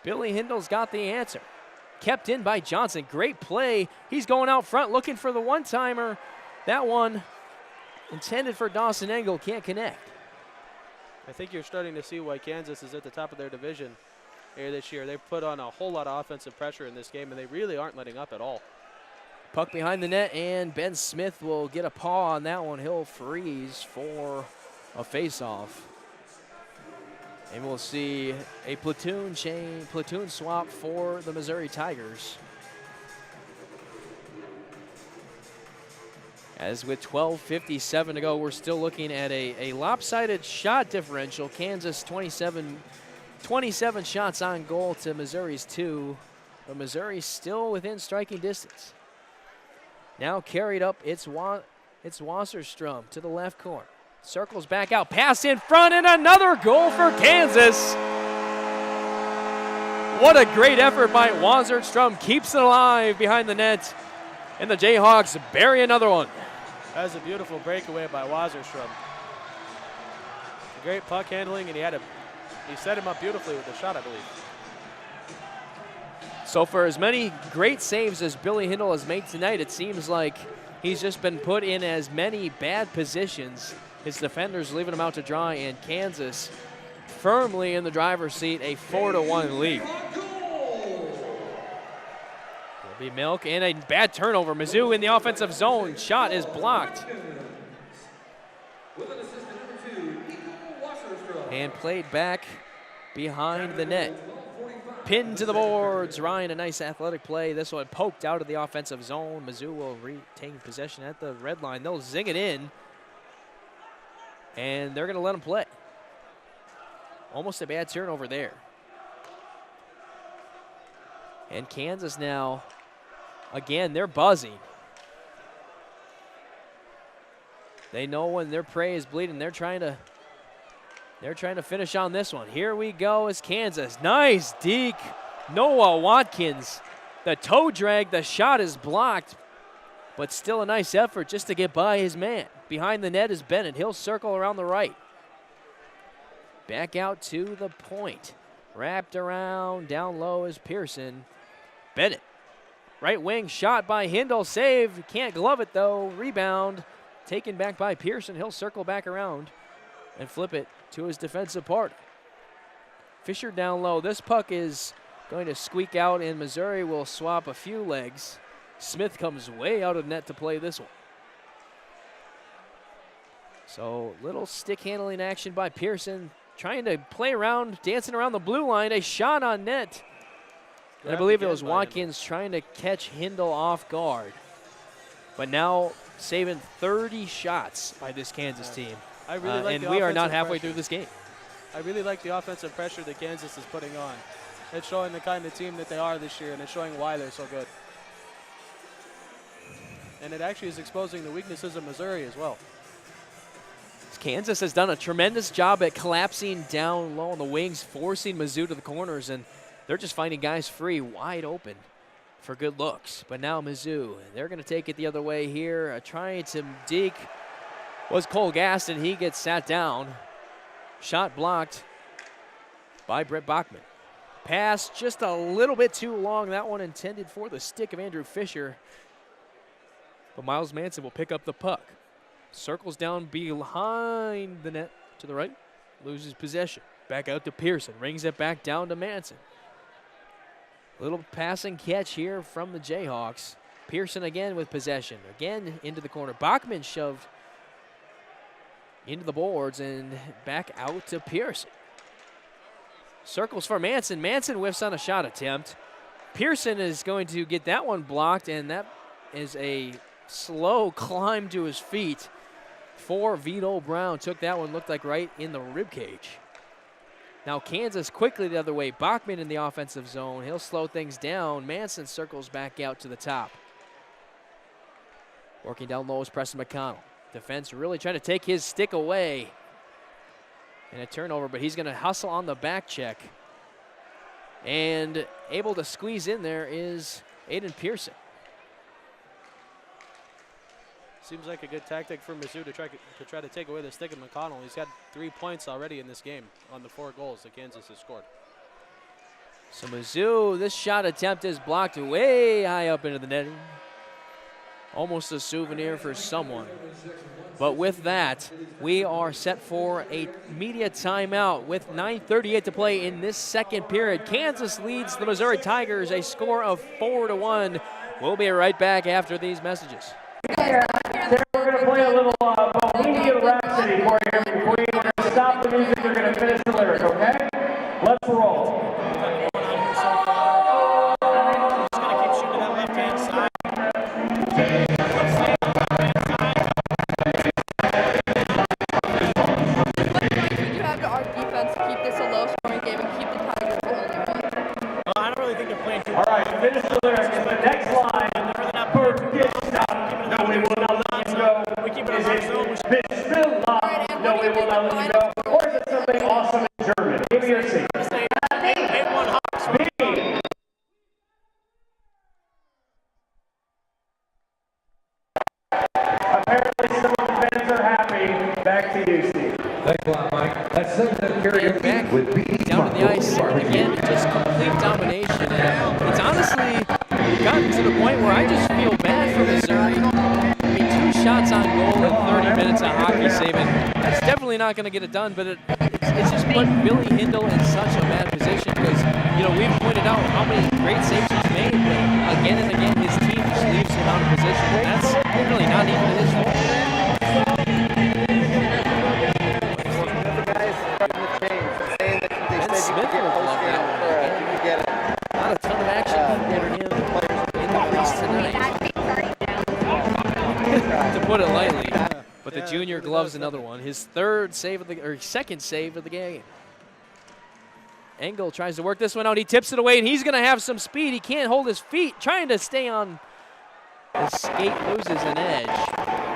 Billy Hindle's got the answer. Kept in by Johnson. Great play. He's going out front looking for the one-timer. That one intended for Dawson Engel, can't connect. I think you're starting to see why Kansas is at the top of their division here this year. They've put on a whole lot of offensive pressure in this game, and they really aren't letting up at all. Puck behind the net, and Ben Smith will get a paw on that one. He'll freeze for a face-off. And we'll see a platoon swap for the Missouri Tigers. As with 12:57 to go, we're still looking at a lopsided shot differential. Kansas 27 shots on goal to Missouri's 2. But Missouri's still within striking distance. Now carried up, it's Wasserstrom to the left corner. Circles back out, pass in front, and another goal for Kansas. What a great effort by Wasserstrom. Keeps it alive behind the net. And the Jayhawks bury another one. That was a beautiful breakaway by Wasserstrom. Great puck handling, and he set him up beautifully with the shot, I believe. So for as many great saves as Billy Hindle has made tonight, it seems like he's just been put in as many bad positions. His defenders leaving him out to dry, and Kansas firmly in the driver's seat, a 4-1 lead. Will be Milk, and a bad turnover. Mizzou in the offensive zone. Shot is blocked. And played back behind the net. Pinned to the boards. Ryan, a nice athletic play. This one poked out of the offensive zone. Mizzou will retain possession at the red line. They'll zing it in. And they're going to let him play. Almost a bad turnover there. And Kansas now, again, they're buzzing. They know when their prey is bleeding. They're trying to finish on this one. Here we go is Kansas. Nice deke. Noah Watkins. The toe drag, the shot is blocked, but still a nice effort just to get by his man. Behind the net is Bennett. He'll circle around the right. Back out to the point. Wrapped around, down low is Pearson. Bennett. Right wing shot by Hindle. Save. Can't glove it though. Rebound. Taken back by Pearson. He'll circle back around and flip it to his defensive partner. Fisher down low. This puck is going to squeak out, and Missouri will swap a few legs. Smith comes way out of net to play this one. So little stick handling action by Pearson, trying to play around, dancing around the blue line. A shot on net. And I believe it was Watkins trying to catch Hindle off guard. But now saving 30 shots by this Kansas team. I really like and we are not halfway through this game. I really like the offensive pressure that Kansas is putting on. It's showing the kind of team that they are this year, and it's showing why they're so good. And it actually is exposing the weaknesses of Missouri as well. Kansas has done a tremendous job at collapsing down low on the wings, forcing Mizzou to the corners, and they're just finding guys free, wide open for good looks. But now Mizzou, they're going to take it the other way here. Trying to deke was Cole Gaston. He gets sat down. Shot blocked by Brett Bachman. Pass just a little bit too long. That one intended for the stick of Andrew Fisher. But Miles Manson will pick up the puck. Circles down behind the net to the right. Loses possession. Back out to Pearson. Rings it back down to Manson. Little passing catch here from the Jayhawks. Pearson again with possession. Again into the corner. Bachman shoved into the boards and back out to Pearson. Circles for Manson. Manson whiffs on a shot attempt. Pearson is going to get that one blocked, and that is a slow climb to his feet for Vito Brown. Took that one, looked like right in the ribcage. Now Kansas quickly the other way. Bachman in the offensive zone. He'll slow things down. Manson circles back out to the top. Working down low is Preston McConnell. Defense really trying to take his stick away. And a turnover, but he's going to hustle on the back check. And able to squeeze in there is Aiden Pearson. Seems like a good tactic for Mizzou to try to take away the stick of McConnell. He's got 3 points already in this game on the 4 goals that Kansas has scored. So Mizzou, this shot attempt is blocked way high up into the netting. Almost a souvenir for someone. But with that, we are set for a media timeout with 9:38 to play in this second period. Kansas leads the Missouri Tigers a score of 4-1. We'll be right back after these messages. We're going to play a little Bohemian Rhapsody for you before you want to stop the music. You're going to finish the lyric, okay? Let's roll. All right, finish the lyrics. The next line, no, we will not let you go. Is it Bismillah, no, we will not let you go? Or is it something awesome in German? Give me your seat. B. Apparently some of the fans are happy. Back to you, Steve. Thanks a lot, Mike. That's something karaoke with B. Down to the ice again, just complete domination. And it's honestly gotten to the point where I just feel bad for Missouri. I mean, 2 shots on goal in 30 minutes of hockey saving. That's definitely not going to get it done, but it's just put Billy Hindle in such a bad position because, you know, we've pointed out how many great saves he's made, but again and again his team just leaves him out of position. And that's really not even his fault. Smith would love that one. Not a ton of action for him in the crease tonight. To put it lightly. But the junior gloves another one. His second save of the game. Engel tries to work this one out. He tips it away, and he's going to have some speed. He can't hold his feet. Trying to stay on. His skate loses an edge.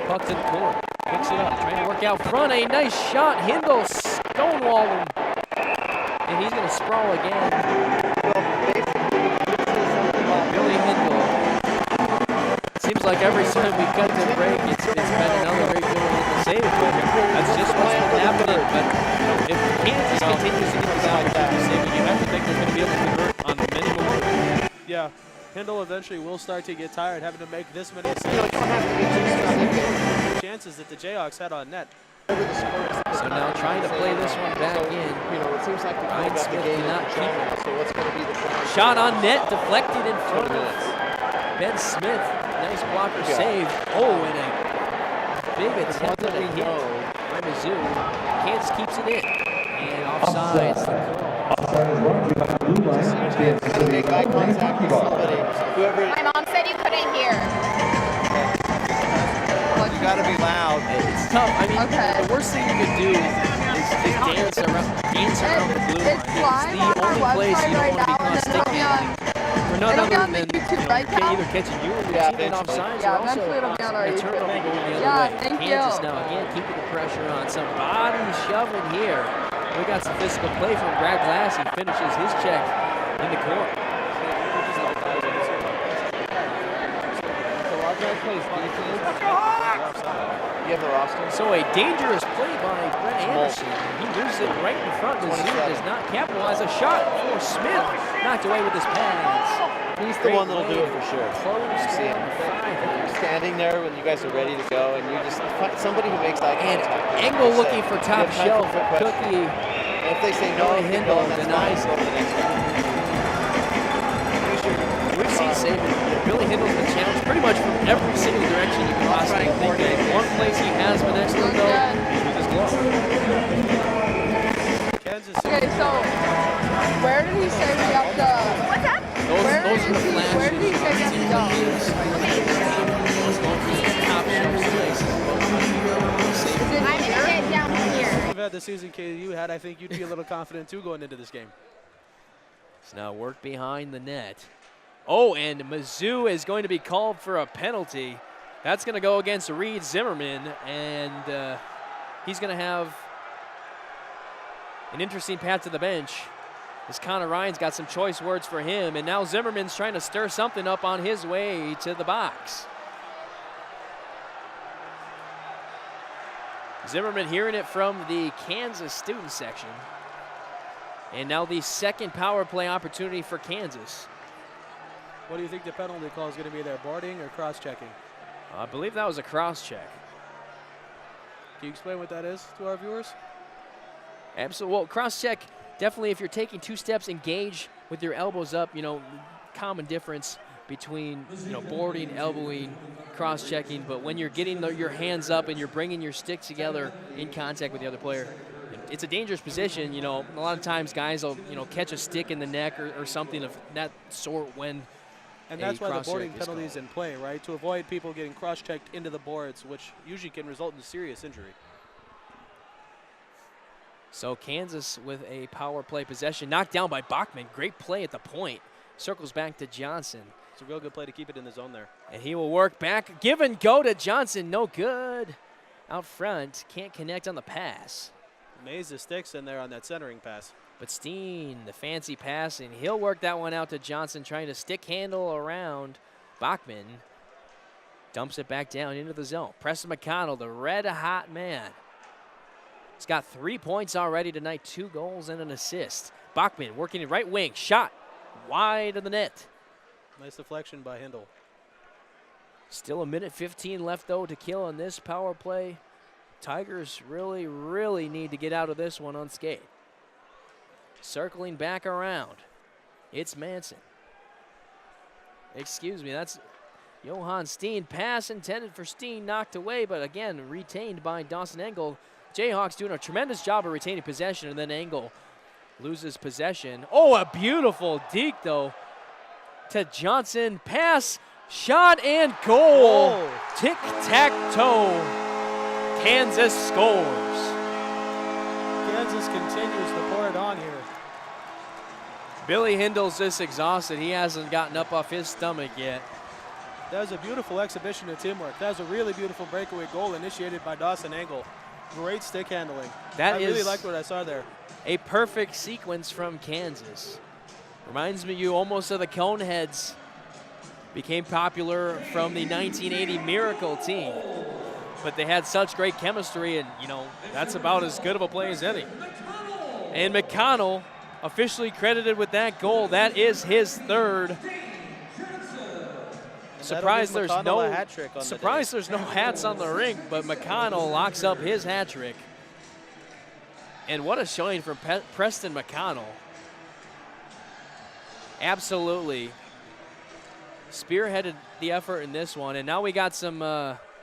Puck to the corner. Picks it up. Trying to work out front. A nice shot. Hindle stonewalled him. And he's going to sprawl again. Billy Hindle. Seems like every time we cut to break, it's been another very good Hindle save. But that's just what's been happening. But you know, if Kansas continues to get these opportunities saving, you have to think they're going to be able to convert on many more. Yeah, Hindle eventually will start to get tired having to make this many chances that the Jayhawks had on net. So now trying to play this one back in. seems like the Ryan got the game in control now, so what's going to be the plan? Shot on net, deflected in front of Ben Smith. Nice blocker save. Oh, and a big attempt at a hit by Mizzou. Kansas keeps it in. And offsides. Make eye contact with somebody. My mom said you couldn't hear. You got to be loud. It's tough. I mean, the worst thing you can do is dance around the blue line. It's the only place you don't want to be caught sticking. For none other than either catching you or your teammate offsides, or also a turnover going the other way. Kansas now again keeping the pressure on. Some body shoving here. We got some physical play from Brad Glass. He finishes his check in the corner. You have the roster. So a dangerous play by Brett Anderson. He loses it right in front. Mizzou does not capitalize. A shot for Smith. Knocked away with his pads. He's the one that'll do it for sure. You see him. You're standing there when you guys are ready to go, and you just find somebody who makes eye contact. And Engel looking for top shelf. Cookie. And if they say no, Hindle denies it. We've seen saving. Billy Hindle's been challenged pretty much from every single direction you can possibly think of. One place he has been excellent though with his glove. Okay, so where did he say we have to? What's that? Those are the flashes. Where did he say we have to go? I'm gonna get down here. If you had the season KU had, I think you'd be a little confident too going into this game. It's now work behind the net. Oh, and Mizzou is going to be called for a penalty. That's going to go against Reed Zimmerman, and he's going to have an interesting path to the bench. As Connor Ryan's got some choice words for him, and now Zimmerman's trying to stir something up on his way to the box. Zimmerman hearing it from the Kansas student section. And now the second power play opportunity for Kansas. What do you think the penalty call is going to be there, boarding or cross-checking? I believe that was a cross-check. Can you explain what that is to our viewers? Absolutely. Well, cross-check, definitely if you're taking 2 steps, engage with your elbows up, common difference between, boarding, elbowing, cross-checking. But when you're getting your hands up and you're bringing your stick together in contact with the other player, it's a dangerous position. A lot of times guys will, catch a stick in the neck or something of that sort when And that's why the boarding penalty is in play, right? To avoid people getting cross-checked into the boards, which usually can result in serious injury. So Kansas with a power play possession, knocked down by Bachman. Great play at the point. Circles back to Johnson. It's a real good play to keep it in the zone there. And he will work back. Give and go to Johnson. No good. Out front. Can't connect on the pass. Mays the sticks in there on that centering pass. But Steen, the fancy pass, and he'll work that one out to Johnson, trying to stick handle around Bachman. Dumps it back down into the zone. Preston McConnell, the red-hot man. He's got 3 points already tonight, 2 goals and an assist. Bachman working in right wing. Shot wide of the net. Nice deflection by Hindle. Still 1:15 left, though, to kill in this power play. Tigers really, really need to get out of this one unscathed. Circling back around. It's Manson. Excuse me, that's Johan Steen. Pass intended for Steen, knocked away, but again, retained by Dawson Engel. Jayhawks doing a tremendous job of retaining possession, and then Engel loses possession. Oh, a beautiful deke, though, to Johnson. Pass, shot, and goal. Oh. Tic-tac-toe. Kansas scores. Kansas continues to pour it on here. Billy Hindle's just exhausted. He hasn't gotten up off his stomach yet. That was a beautiful exhibition of teamwork. That was a really beautiful breakaway goal initiated by Dawson Engel. Great stick handling. I really liked what I saw there. A perfect sequence from Kansas. Reminds me you almost of the Coneheads. Became popular from the 1980 Miracle team. But they had such great chemistry, and, that's about as good of a play as any. And McConnell officially credited with that goal. That is his third. Surprised there's no hats on the ring, but McConnell locks up his hat trick. And what a showing from Preston McConnell. Absolutely spearheaded the effort in this one. And now we got some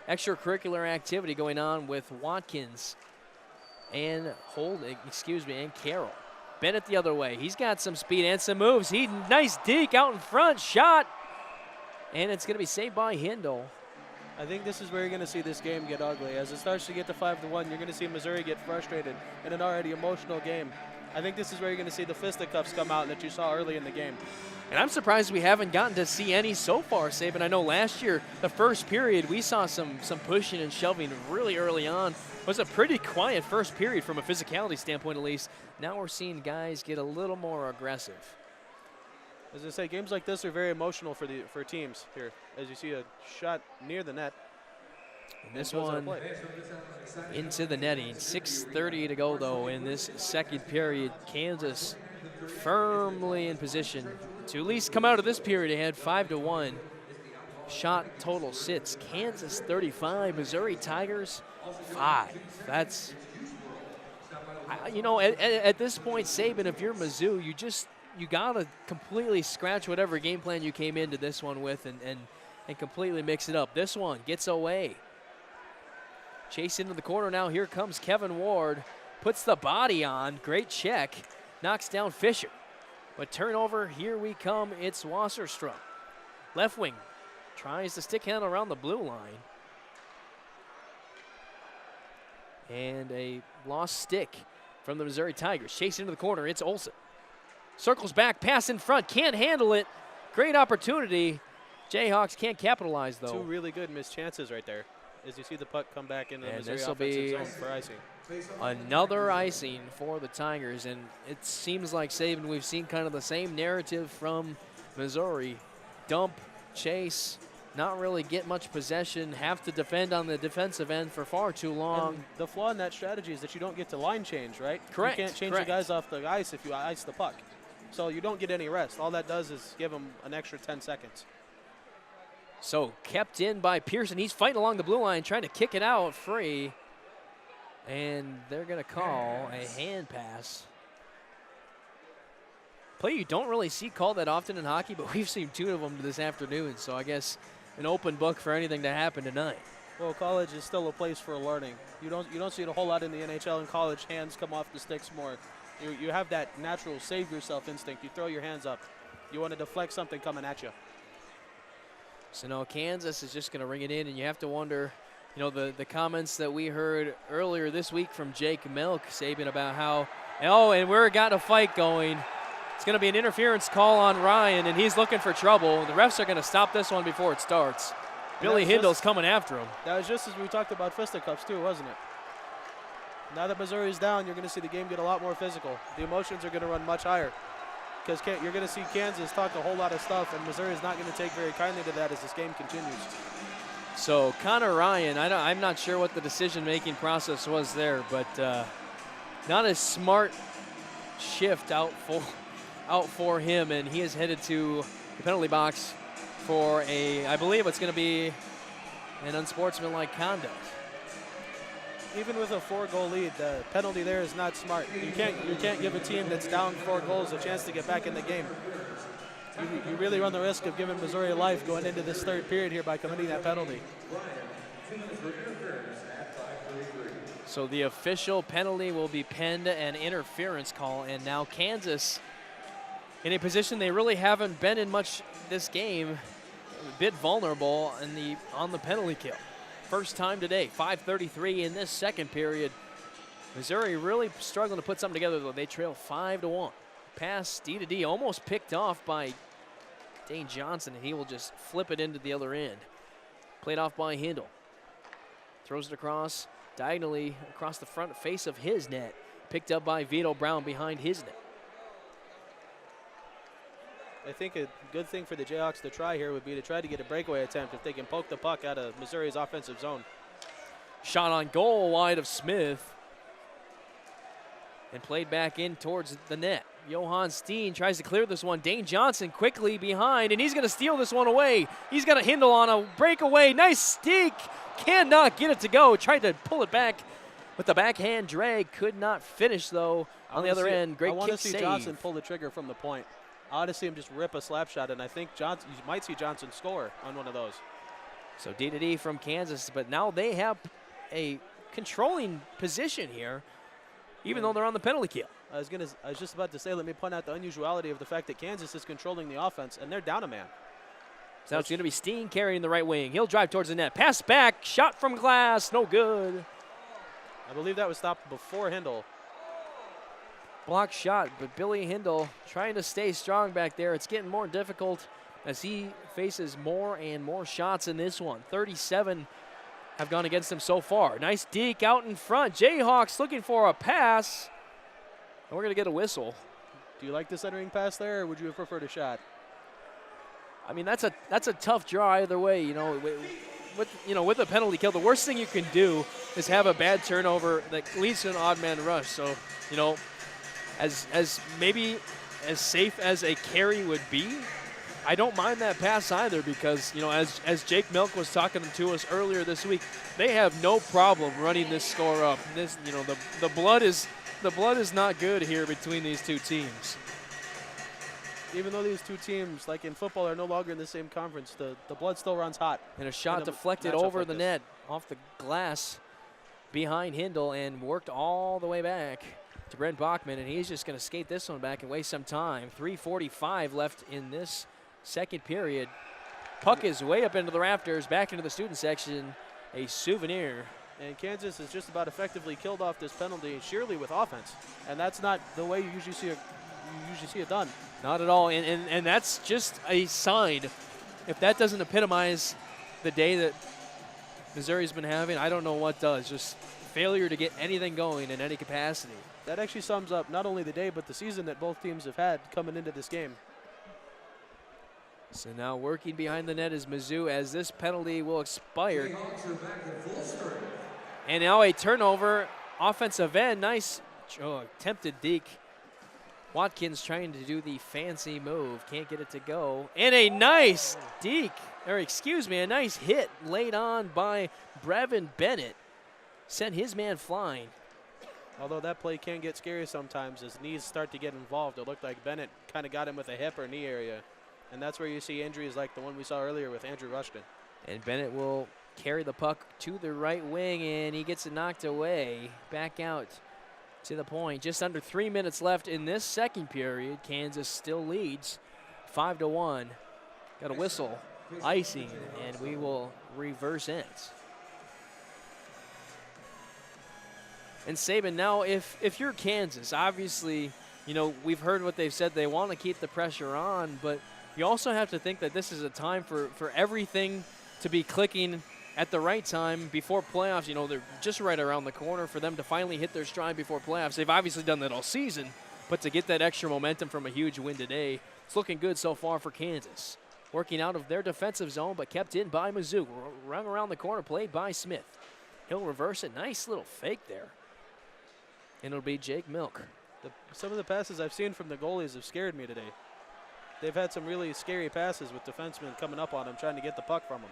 extracurricular activity going on with Watkins and and Carroll. Bennett the other way. He's got some speed and some moves. Nice deke out in front, shot. And it's going to be saved by Hindle. I think this is where you're going to see this game get ugly. As it starts to get to 5-1, you're going to see Missouri get frustrated in an already emotional game. I think this is where you're going to see the fisticuffs come out that you saw early in the game. And I'm surprised we haven't gotten to see any so far, Saban. I know last year, the first period, we saw some pushing and shoving really early on. It was a pretty quiet first period from a physicality standpoint, at least. Now we're seeing guys get a little more aggressive. As I say, games like this are very emotional for teams here. As you see a shot near the net. And this one into the netting. 6:30 to go, though, in this second period. Kansas firmly in position to at least come out of this period ahead, 5-1. Shot total sits. Kansas 35, Missouri Tigers 5. That's, you know, at this point, Saban, if you're Mizzou, you gotta completely scratch whatever game plan you came into this one with and completely mix it up. This one gets away. Chase into the corner now. Here comes Kevin Ward. Puts the body on. Great check. Knocks down Fisher. But turnover, here we come. It's Wasserstrom. Left wing tries to stick handle around the blue line. And a lost stick from the Missouri Tigers. Chase into the corner. It's Olsen. Circles back, pass in front. Can't handle it. Great opportunity. Jayhawks can't capitalize, though. Two really good missed chances right there. As you see the puck come back into the Missouri offensive zone for icing. Another icing for the Tigers, and it seems like, Saban, we've seen kind of the same narrative from Missouri. Dump, chase, not really get much possession, have to defend on the defensive end for far too long. And the flaw in that strategy is that you don't get to line change, right? Correct. You can't change the guys off the ice if you ice the puck. So you don't get any rest. All that does is give them an extra 10 seconds. So kept in by Pearson. He's fighting along the blue line, trying to kick it out free. And they're going to call a hand pass. Play you don't really see called that often in hockey, but we've seen 2 of them this afternoon. So I guess an open book for anything to happen tonight. Well, college is still a place for learning. You don't see it a whole lot in the NHL. In college, hands come off the sticks more. You have that natural save yourself instinct. You throw your hands up. You want to deflect something coming at you. So now Kansas is just going to ring it in, and you have to wonder, you know, the comments that we heard earlier this week from Jake Milk, Saban, about how, and we're got a fight going. It's going to be an interference call on Ryan, and he's looking for trouble. The refs are going to stop this one before it starts. Billy Hindle's coming after him. That was just as we talked about fisticuffs too, wasn't it? Now that Missouri's down, you're going to see the game get a lot more physical. The emotions are going to run much higher. Because you're going to see Kansas talk a whole lot of stuff, and Missouri is not going to take very kindly to that as this game continues. So Connor Ryan, I'm not sure what the decision-making process was there, but not a smart shift out for him, and he is headed to the penalty box for I believe it's going to be an unsportsmanlike conduct. Even with a 4-goal lead, the penalty there is not smart. You can't give a team that's down 4 goals a chance to get back in the game. You really run the risk of giving Missouri life going into this third period here by committing that penalty. So the official penalty will be penned, an interference call, and now Kansas in a position they really haven't been in much this game, a bit vulnerable on the penalty kill. First time today, 5:33 in this second period. Missouri really struggling to put something together, though. They trail 5-1. Pass D-to-D, almost picked off by Dane Johnson, and he will just flip it into the other end. Played off by Hindle. Throws it across, diagonally across the front face of his net. Picked up by Vito Brown behind his net. I think a good thing for the Jayhawks to try here would be to try to get a breakaway attempt if they can poke the puck out of Missouri's offensive zone. Shot on goal wide of Smith. And played back in towards the net. Johan Steen tries to clear this one. Dane Johnson quickly behind, and he's going to steal this one away. He's got a Hindle on a breakaway. Nice stick. Cannot get it to go. Tried to pull it back. with the backhand drag. Could not finish, though. On the other end, great kick save. I want to see Johnson pull the trigger from the point. I want to see him just rip a slap shot, and I think you might see Johnson score on one of those. So D from Kansas, but now they have a controlling position here, even though they're on the penalty kill. I was just about to say, let me point out the unusuality of the fact that Kansas is controlling the offense, and they're down a man. So it's going to be Steen carrying the right wing. He'll drive towards the net. Pass back, shot from glass, no good. I believe that was stopped before Hindle. Block shot, but Billy Hindle trying to stay strong back there. It's getting more difficult as he faces more and more shots in this one. 37 have gone against him so far. Nice deke out in front. Jayhawks looking for a pass. And we're going to get a whistle. Do you like the centering pass there, or would you have preferred a shot? I mean, that's a tough draw either way. You know, with a penalty kill, the worst thing you can do is have a bad turnover that leads to an odd man rush. So, you know, as maybe as safe as a carry would be, I don't mind that pass either, because, you know, as Jake Milk was talking to us earlier this week, they have no problem running this score up. This, you know, the blood is not good here between these two teams. Even though these two teams, like in football, are no longer in the same conference, the blood still runs hot. And a shot deflected over the net off the glass behind Hindle and worked all the way back to Brent Bachman, and he's just going to skate this one back and waste some time. 3:45 left in this second period. Puck is way up into the rafters, back into the student section. A souvenir. And Kansas has just about effectively killed off this penalty sheerly with offense, and that's not the way you usually see it done. Not at all, and that's just a sign. If that doesn't epitomize the day that Missouri's been having, I don't know what does. Just failure to get anything going in any capacity. That actually sums up not only the day, but the season that both teams have had coming into this game. So now working behind the net is Mizzou as this penalty will expire. And now a turnover, offensive end, nice attempted deke. Watkins trying to do the fancy move, can't get it to go. And a nice deke, or excuse me, a nice hit laid on by Brevin Bennett. Sent his man flying. Although that play can get scary sometimes as knees start to get involved. It looked like Bennett kind of got him with a hip or knee area. And that's where you see injuries like the one we saw earlier with Andrew Rushton. And Bennett will carry the puck to the right wing, and he gets it knocked away. Back out to the point. Just under 3 minutes left in this second period. Kansas still leads 5-1. Got a whistle, icing, and we will reverse ends. And Saban, now if you're Kansas, obviously, you know, we've heard what they've said. They want to keep the pressure on, but you also have to think that this is a time for everything to be clicking at the right time before playoffs. You know, they're just right around the corner for them to finally hit their stride before playoffs. They've obviously done that all season, but to get that extra momentum from a huge win today, it's looking good so far for Kansas. Working out of their defensive zone, but kept in by Mizzou. Run around the corner, played by Smith. He'll reverse it. Nice little fake there. And it'll be Jake Milk. Some of the passes I've seen from the goalies have scared me today. They've had some really scary passes with defensemen coming up on them, trying to get the puck from them.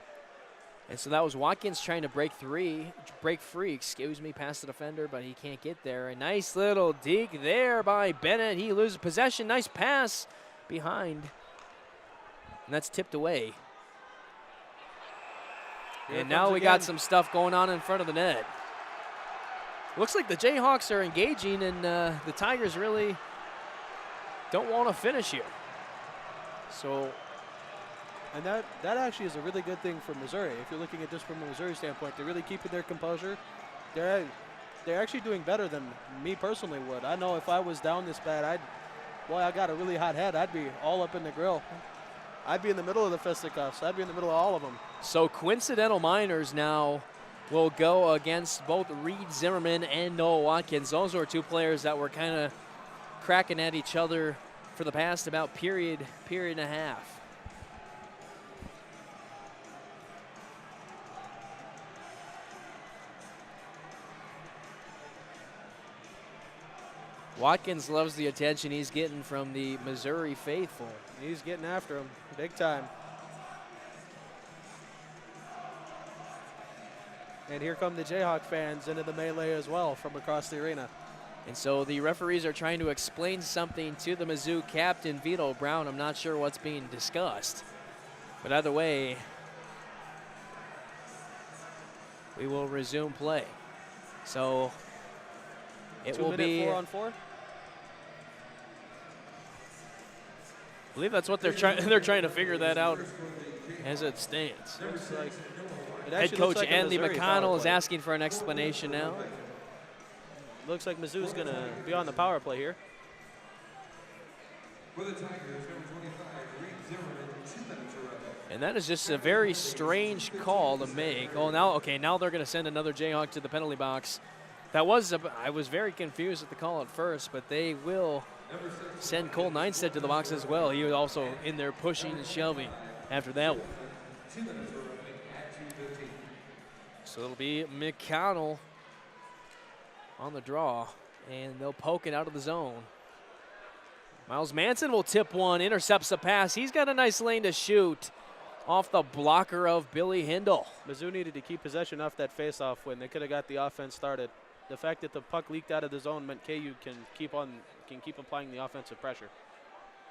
And so that was Watkins trying to break free, past the defender, but he can't get there. A nice little deke there by Bennett. He loses possession. Nice pass behind. And that's tipped away. And now we got some stuff going on in front of the net. Looks like the Jayhawks are engaging, and the Tigers really don't want to finish here. So, and that actually is a really good thing for Missouri. If you're looking at this from a Missouri standpoint, they're really keeping their composure. They're actually doing better than me personally would. I know if I was down this bad, I got a really hot head. I'd be all up in the grill. I'd be in the middle of the fisticuffs. I'd be in the middle of all of them. So coincidental minors now will go against both Reed Zimmerman and Noah Watkins. Those were two players that were kind of cracking at each other for the past about period and a half. Watkins loves the attention he's getting from the Missouri faithful. He's getting after him big time. And here come the Jayhawk fans into the melee as well from across the arena. And so the referees are trying to explain something to the Mizzou captain, Vito Brown. I'm not sure what's being discussed. But either way, we will resume play. So it will be 4-on-4. I believe that's what they're trying. They're trying to figure that out as it stands. Head coach Andy McConnell is asking for an explanation now. Looks like Mizzou's going to be on the power play here. For the Tigers, number 25, Reed Zimmerman, 2 minutes remaining. And that is just a very strange call to make. Oh, now they're going to send another Jayhawk to the penalty box. That was, I was very confused at the call at first, but they will send Cole Neinstead to the box as well. He was also in there pushing and shoving after that one. 2 minutes remaining at 2:15. So it'll be McConnell on the draw, and they'll poke it out of the zone. Miles Manson will tip one, intercepts the pass. He's got a nice lane to shoot off the blocker of Billy Hindle. Mizzou needed to keep possession off that faceoff when they could have got the offense started. The fact that the puck leaked out of the zone meant KU can keep applying the offensive pressure.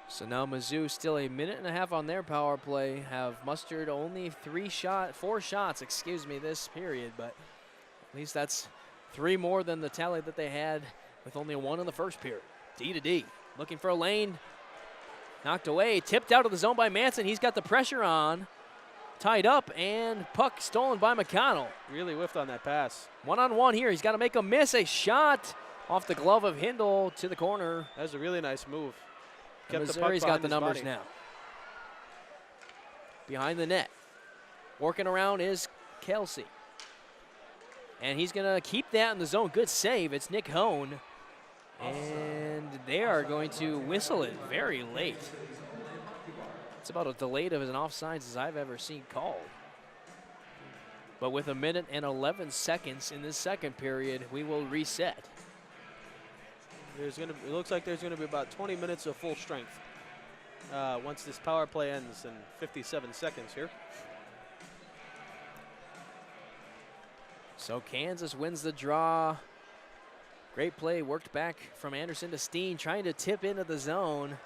So now Mizzou still a minute and a half on their power play, have mustered only 4 shots, this period, but at least that's 3 more than the tally that they had with only 1 in the first period. D to D, looking for a lane, knocked away, tipped out of the zone by Manson. He's got the pressure on, tied up, and puck stolen by McConnell. Really whiffed on that pass. 1-on-1 here, he's got to make a miss, a shot off the glove of Hindle to the corner. That was a really nice move. Missouri's got the numbers now. Behind the net, working around is Kelsey. And he's going to keep that in the zone. Good save. It's Nick Hone. And they are going to whistle it very late. It's about as delayed of an offsides as I've ever seen called. But with 1 minute and 11 seconds in this second period, we will reset. It looks like there's going to be about 20 minutes of full strength once this power play ends in 57 seconds here. So Kansas wins the draw. Great play, worked back from Anderson to Steen, trying to tip into the zone.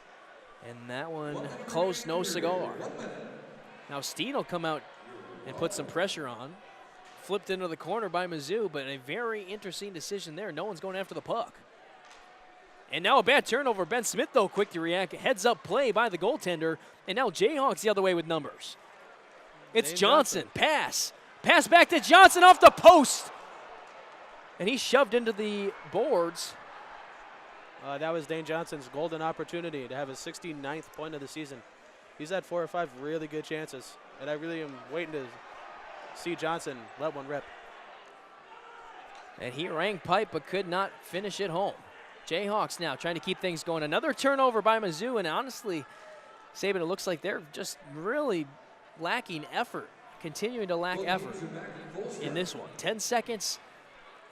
And that one close, no cigar. Now Steen will come out and put some pressure on. Flipped into the corner by Mizzou, but a very interesting decision there. No one's going after the puck. And now a bad turnover. Ben Smith, though, quick to react. Heads-up play by the goaltender. And now Jayhawks the other way with numbers. It's Johnson. Pass. Pass back to Johnson off the post. And he's shoved into the boards. That was Dane Johnson's golden opportunity to have his 69th point of the season. He's had 4 or 5 really good chances. And I really am waiting to see Johnson let one rip. And he rang pipe but could not finish it home. Jayhawks now trying to keep things going. Another turnover by Mizzou, and honestly, Saban, it looks like they're just really lacking effort, continuing to lack effort in this one. 10 seconds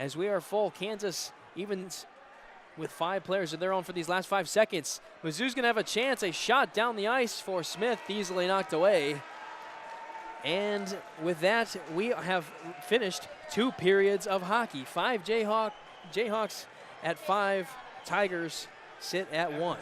as we are full. Kansas even with 5 players of their own for these last 5 seconds. Mizzou's going to have a chance. A shot down the ice for Smith, easily knocked away. And with that, we have finished 2 periods of hockey. 5 Jayhawks at 5. Tigers sit at 1.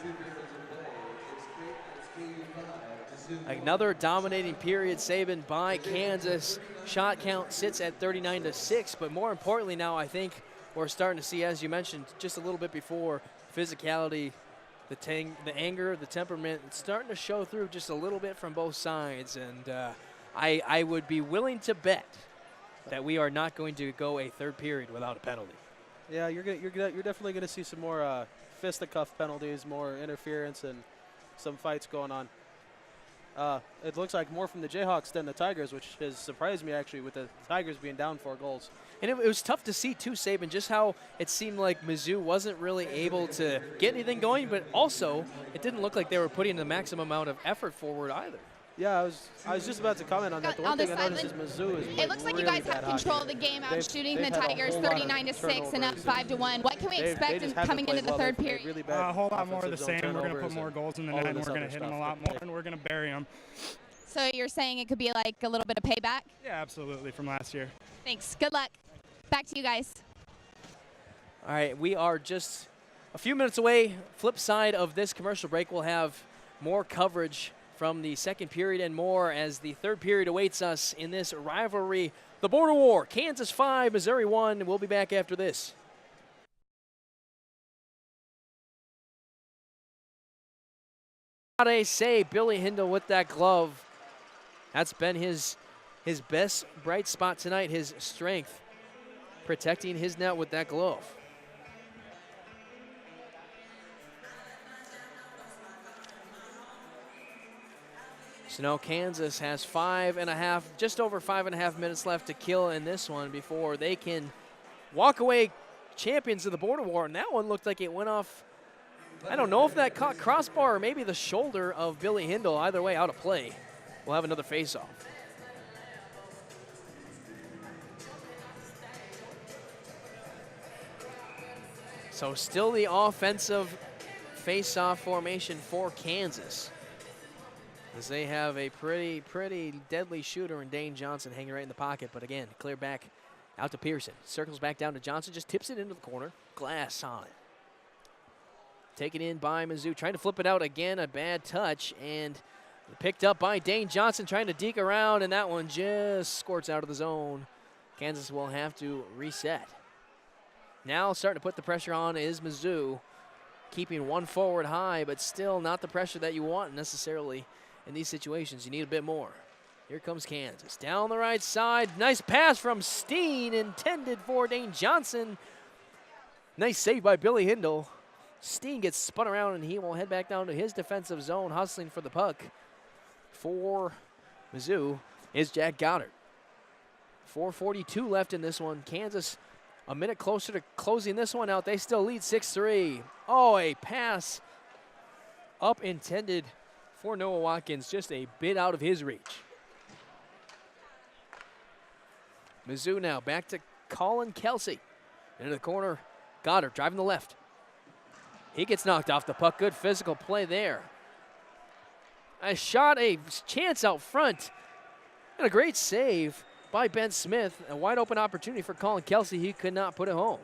Another dominating period, Saban, by Kansas. Shot count sits at 39-6, but more importantly now, I think we're starting to see, as you mentioned just a little bit before, physicality, the anger, the temperament, it's starting to show through just a little bit from both sides, and I would be willing to bet that we are not going to go a 3rd period without a penalty. Yeah, you're definitely going to see some more fisticuff penalties, more interference, and some fights going on. It looks like more from the Jayhawks than the Tigers, which has surprised me, actually, with the Tigers being down 4 goals. And it was tough to see, too, Saban, just how it seemed like Mizzou wasn't really able to get anything going, but also it didn't look like they were putting the maximum amount of effort forward either. Yeah, I was just about to comment on that. The one thing I noticed is Mizzou is it looks like you guys have control of the game, out shooting the Tigers 39-6 and up 5-1. What can we expect coming into the 3rd period? Really a whole lot more of the same. We're going to put more goals in the net, and we're going to hit them a lot more, and we're going to bury them. So you're saying it could be like a little bit of payback? Yeah, absolutely, from last year. Thanks. Good luck. Back to you guys. All right, we are just a few minutes away. Flip side of this commercial break, we'll have more coverage from the second period and more as the third period awaits us in this rivalry. The Border War, Kansas 5, Missouri 1. We'll be back after this. Say Billy Hindle with that glove. That's been his best bright spot tonight, his strength, protecting his net with that glove. So now Kansas has just over 5.5 minutes left to kill in this one before they can walk away champions of the Border War. And that one looked like it went off. I don't know if that caught crossbar or maybe the shoulder of Billy Hindle. Either way, out of play. We'll have another face-off. So still the offensive face-off formation for Kansas, as they have a pretty deadly shooter in Dane Johnson hanging right in the pocket. But again, clear back out to Pearson. Circles back down to Johnson, just tips it into the corner. Glass on it. Taken in by Mizzou, trying to flip it out again, a bad touch, and picked up by Dane Johnson, trying to deke around, and that one just squirts out of the zone. Kansas will have to reset. Now starting to put the pressure on is Mizzou, keeping one forward high, but still not the pressure that you want necessarily in these situations. You need a bit more. Here comes Kansas. Down the right side, nice pass from Steen, intended for Dane Johnson. Nice save by Billy Hindle. Steen gets spun around, and he will head back down to his defensive zone, hustling for the puck. For Mizzou is Jack Goddard. 4:42 left in this one. Kansas a minute closer to closing this one out. They still lead 6-3. Oh, a pass up intended for Noah Watkins, just a bit out of his reach. Mizzou now back to Colin Kelsey. Into the corner, Goddard driving the left. He gets knocked off the puck. Good physical play there. A shot, a chance out front. And a great save by Ben Smith. A wide open opportunity for Colin Kelsey. He could not put it home.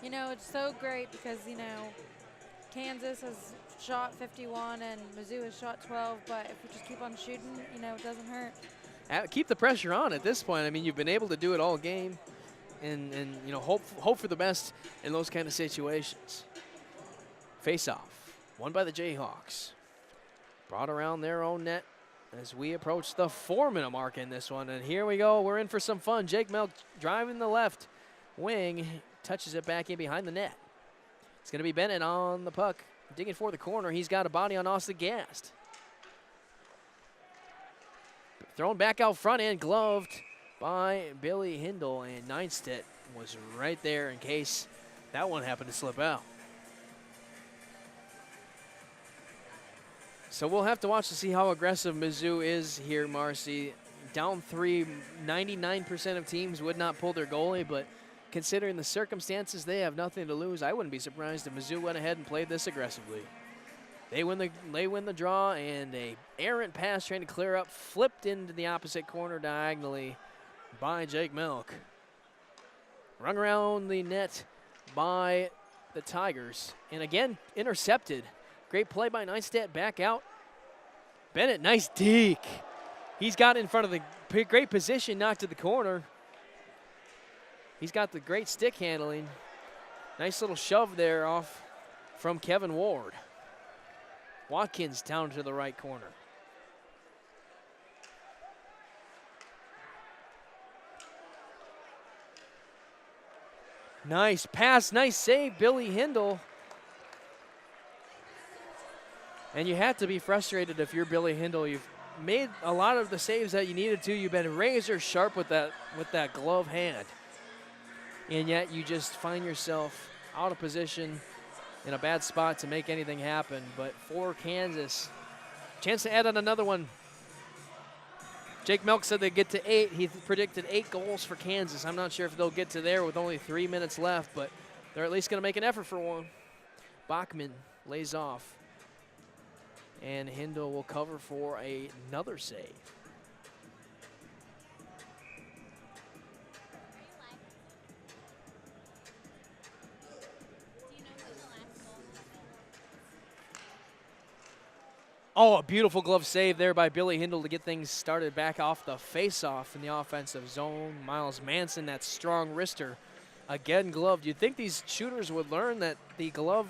You know, it's so great because, you know, Kansas has shot 51 and Mizzou has shot 12. But if we just keep on shooting, you know, it doesn't hurt. Keep the pressure on at this point. I mean, you've been able to do it all game. And you know, hope for the best in those kind of situations. Face-off, won by the Jayhawks. Brought around their own net as we approach the 4-minute mark in this one. And here we go, we're in for some fun. Jake Melk driving the left wing, touches it back in behind the net. It's gonna be Bennett on the puck, digging for the corner. He's got a body on Austin Gast. Thrown back out front and gloved by Billy Hindle, and Neinstedt was right there in case that one happened to slip out. So we'll have to watch to see how aggressive Mizzou is here, Marcy. Down 3, 99% of teams would not pull their goalie, but considering the circumstances, they have nothing to lose. I wouldn't be surprised if Mizzou went ahead and played this aggressively. They win the draw, and a errant pass trying to clear up, flipped into the opposite corner diagonally by Jake Melk. Rung around the net by the Tigers, and again, intercepted. Great play by Neinstedt, back out. Bennett, nice deke. He's got in front of the great position, knocked to the corner. He's got the great stick handling. Nice little shove there off from Kevin Ward. Watkins down to the right corner. Nice pass, nice save, Billy Hindle. And you have to be frustrated if you're Billy Hindle. You've made a lot of the saves that you needed to. You've been razor sharp with that glove hand. And yet you just find yourself out of position in a bad spot to make anything happen. But for Kansas, chance to add on another one. Jake Melk said they'd get to 8. He predicted 8 goals for Kansas. I'm not sure if they'll get to there with only 3 minutes left, but they're at least going to make an effort for one. Bachman lays off. And Hindle will cover for another save. Oh, a beautiful glove save there by Billy Hindle to get things started back off the face-off in the offensive zone. Miles Manson, that strong wrister, again gloved. You'd think these shooters would learn that the glove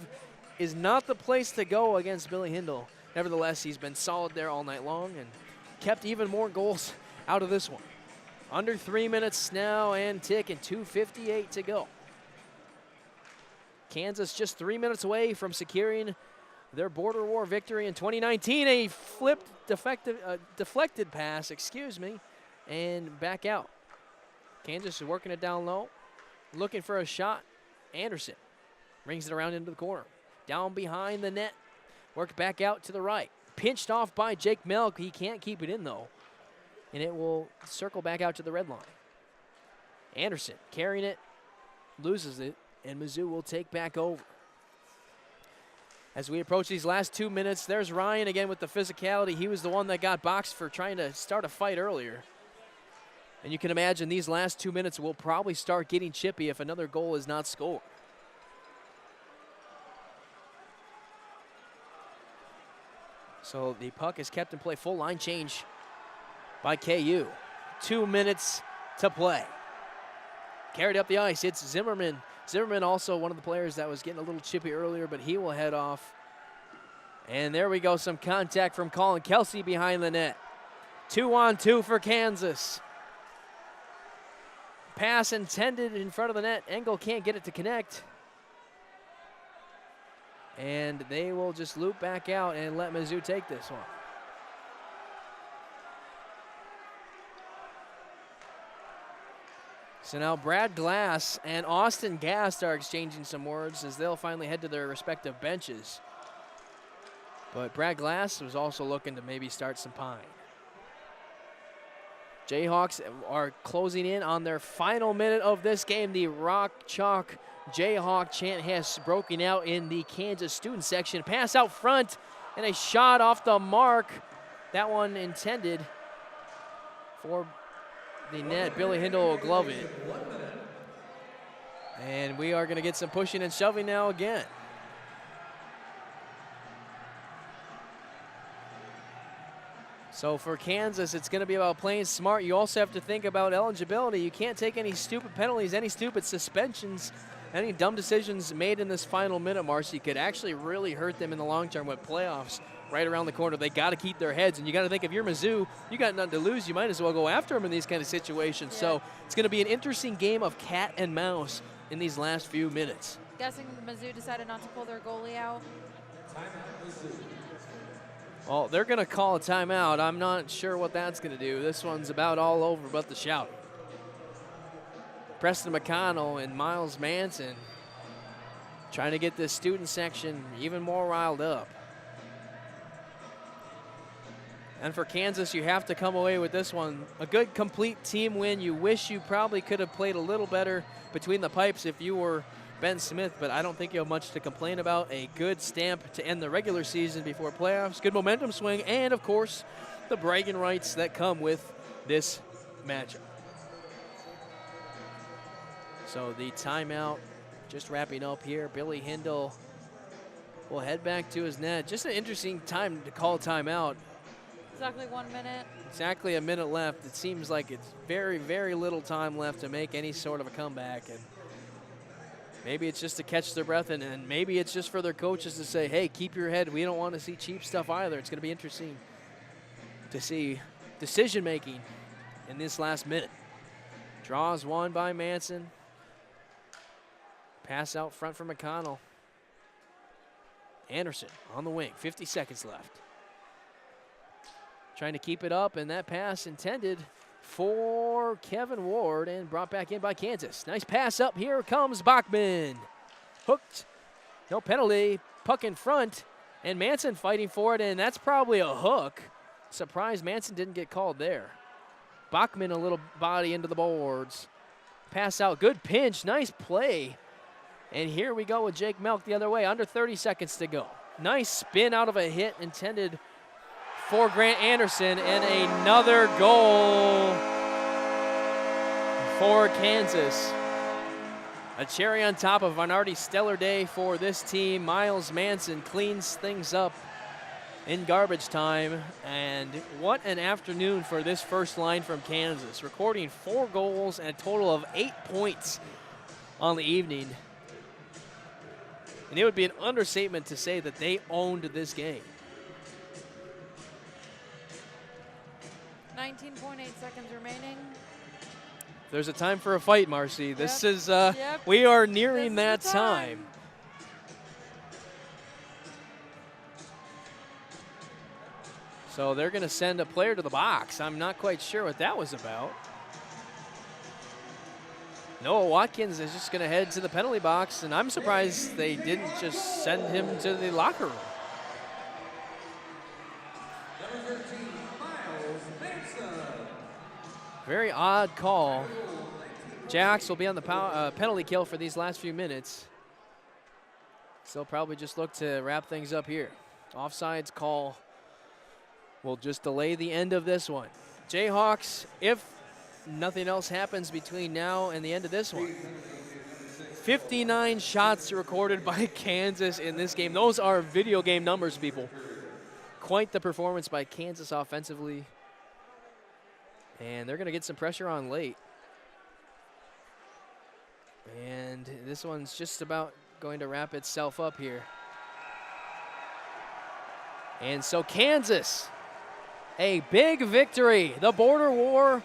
is not the place to go against Billy Hindle. Nevertheless, he's been solid there all night long and kept even more goals out of this one. Under 3 minutes now and ticking, 2:58 to go. Kansas just 3 minutes away from securing their border war victory in 2019. A flipped, deflected pass, and back out. Kansas is working it down low, looking for a shot. Anderson brings it around into the corner. Down behind the net, worked back out to the right. Pinched off by Jake Melk. He can't keep it in, though, and it will circle back out to the red line. Anderson carrying it, loses it, and Mizzou will take back over. As we approach these last 2 minutes, there's Ryan again with the physicality. He was the one that got boxed for trying to start a fight earlier. And you can imagine these last 2 minutes will probably start getting chippy if another goal is not scored. So the puck is kept in play. Full line change by KU. 2 minutes to play. Carried up the ice. It's Zimmerman. Zimmerman also one of the players that was getting a little chippy earlier, but he will head off. And there we go, some contact from Colin Kelsey behind the net. 2-on-2 for Kansas. Pass intended in front of the net. Engel can't get it to connect. And they will just loop back out and let Mizzou take this one. So now Brad Glass and Austin Gast are exchanging some words as they'll finally head to their respective benches. But Brad Glass was also looking to maybe start some pine. Jayhawks are closing in on their final minute of this game. The Rock Chalk Jayhawk chant has broken out in the Kansas student section. Pass out front and a shot off the mark. That one intended for the net. Billy Hindle will glove it. And we are going to get some pushing and shoving now again. So for Kansas, it's going to be about playing smart. You also have to think about eligibility. You can't take any stupid penalties, any stupid suspensions, any dumb decisions made in this final minute, Marcy, could actually really hurt them in the long term with playoffs right around the corner. They got to keep their heads, and you got to think if you're Mizzou, you got nothing to lose. You might as well go after them in these kind of situations. Yeah. So it's going to be an interesting game of cat and mouse in these last few minutes. Guessing Mizzou decided not to pull their goalie out. Well, they're going to call a timeout. I'm not sure what that's going to do. This one's about all over but the shout. Preston McConnell and Miles Manson trying to get this student section even more riled up. And for Kansas, you have to come away with this one. A good, complete team win. You wish you probably could have played a little better between the pipes if you were Ben Smith, but I don't think you have much to complain about. A good stamp to end the regular season before playoffs. Good momentum swing, and, of course, the bragging rights that come with this matchup. So the timeout just wrapping up here. Billy Hindle will head back to his net. Just an interesting time to call timeout. Exactly 1 minute. Exactly a minute left. It seems like it's very, very little time left to make any sort of a comeback. And maybe it's just to catch their breath, and maybe it's just for their coaches to say, hey, keep your head. We don't want to see cheap stuff either. It's going to be interesting to see decision-making in this last minute. Draws one by Manson. Pass out front for McConnell. Anderson on the wing, 50 seconds left. Trying to keep it up, and that pass intended for Kevin Ward and brought back in by Kansas. Nice pass up. Here comes Bachman. Hooked. No penalty. Puck in front, and Manson fighting for it, and that's probably a hook. Surprised Manson didn't get called there. Bachman a little body into the boards. Pass out. Good pinch. Nice play. And here we go with Jake Melk the other way. Under 30 seconds to go. Nice spin out of a hit intended for Grant Anderson, and another goal for Kansas. A cherry on top of an already stellar day for this team. Miles Manson cleans things up in garbage time. And what an afternoon for this first line from Kansas, recording 4 goals and a total of 8 points on the evening. And it would be an understatement to say that they owned this game. 19.8 seconds remaining. There's a time for a fight, Marcy. This is, we are nearing that time. So they're going to send a player to the box. I'm not quite sure what that was about. Noah Watkins is just going to head to the penalty box, and I'm surprised they didn't just send him to the locker room. Very odd call. Jayhawks will be on the penalty kill for these last few minutes. So they'll probably just look to wrap things up here. Offsides call will just delay the end of this one. Jayhawks, if nothing else happens between now and the end of this one, 59 shots recorded by Kansas in this game. Those are video game numbers, people. Quite the performance by Kansas offensively. And they're going to get some pressure on late. And this one's just about going to wrap itself up here. And so Kansas, a big victory. The border war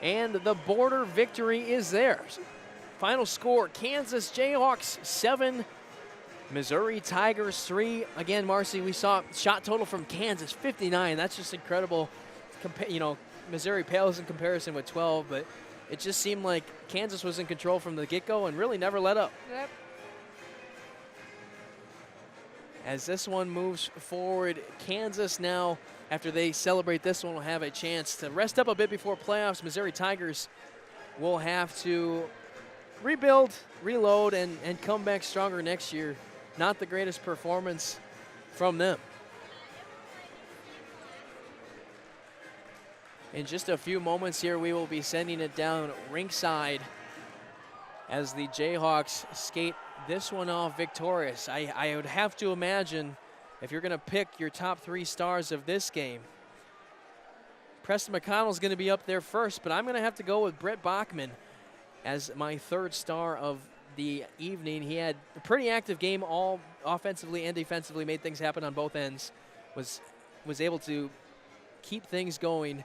and the border victory is theirs. Final score, Kansas Jayhawks 7, Missouri Tigers 3. Again, Marcy, we saw shot total from Kansas, 59. That's just incredible. You know, Missouri pales in comparison with 12, but it just seemed like Kansas was in control from the get-go and really never let up. Yep. As this one moves forward, Kansas now, after they celebrate this one, will have a chance to rest up a bit before playoffs. Missouri Tigers will have to rebuild, reload, and come back stronger next year. Not the greatest performance from them. In just a few moments here, we will be sending it down rinkside as the Jayhawks skate this one off victorious. I would have to imagine, if you're going to pick your top 3 stars of this game, Preston McConnell's going to be up there first, but I'm going to have to go with Brett Bachman as my 3rd star of the evening. He had a pretty active game, all offensively and defensively, made things happen on both ends, was able to keep things going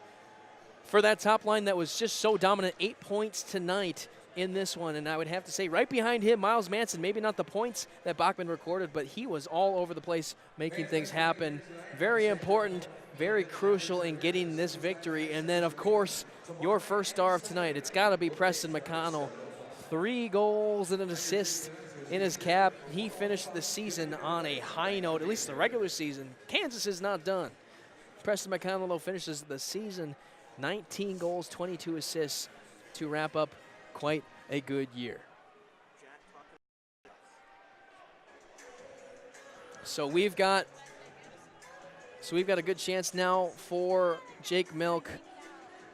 for that top line that was just so dominant. 8 points tonight in this one, and I would have to say right behind him, Miles Manson, maybe not the points that Bachman recorded, but he was all over the place making things happen. Very important, very crucial in getting this victory. And then, of course, your first star of tonight, it's got to be Preston McConnell. 3 goals and an assist in his cap. He finished the season on a high note, at least the regular season. Kansas is not done. Preston McConnell, though, finishes the season 19 goals, 22 assists to wrap up quite a good year. So we've got a good chance now for Jake Milk.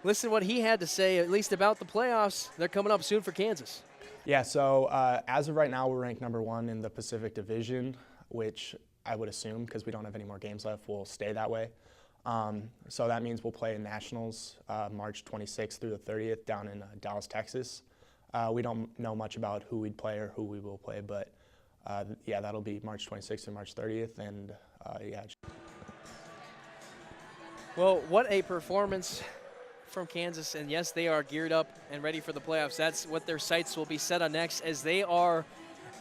Listen to what he had to say, at least about the playoffs. They're coming up soon for Kansas. Yeah, so as of right now, we're ranked #1 in the Pacific Division, which I would assume, because we don't have any more games left, will stay that way. So that means we'll play in Nationals March 26th through the 30th down in Dallas, Texas. We don't know much about who we'd play or who we will play, but yeah, that'll be March 26th and March 30th, and yeah. Well, what a performance from Kansas, and yes, they are geared up and ready for the playoffs. That's what their sights will be set on next, as they are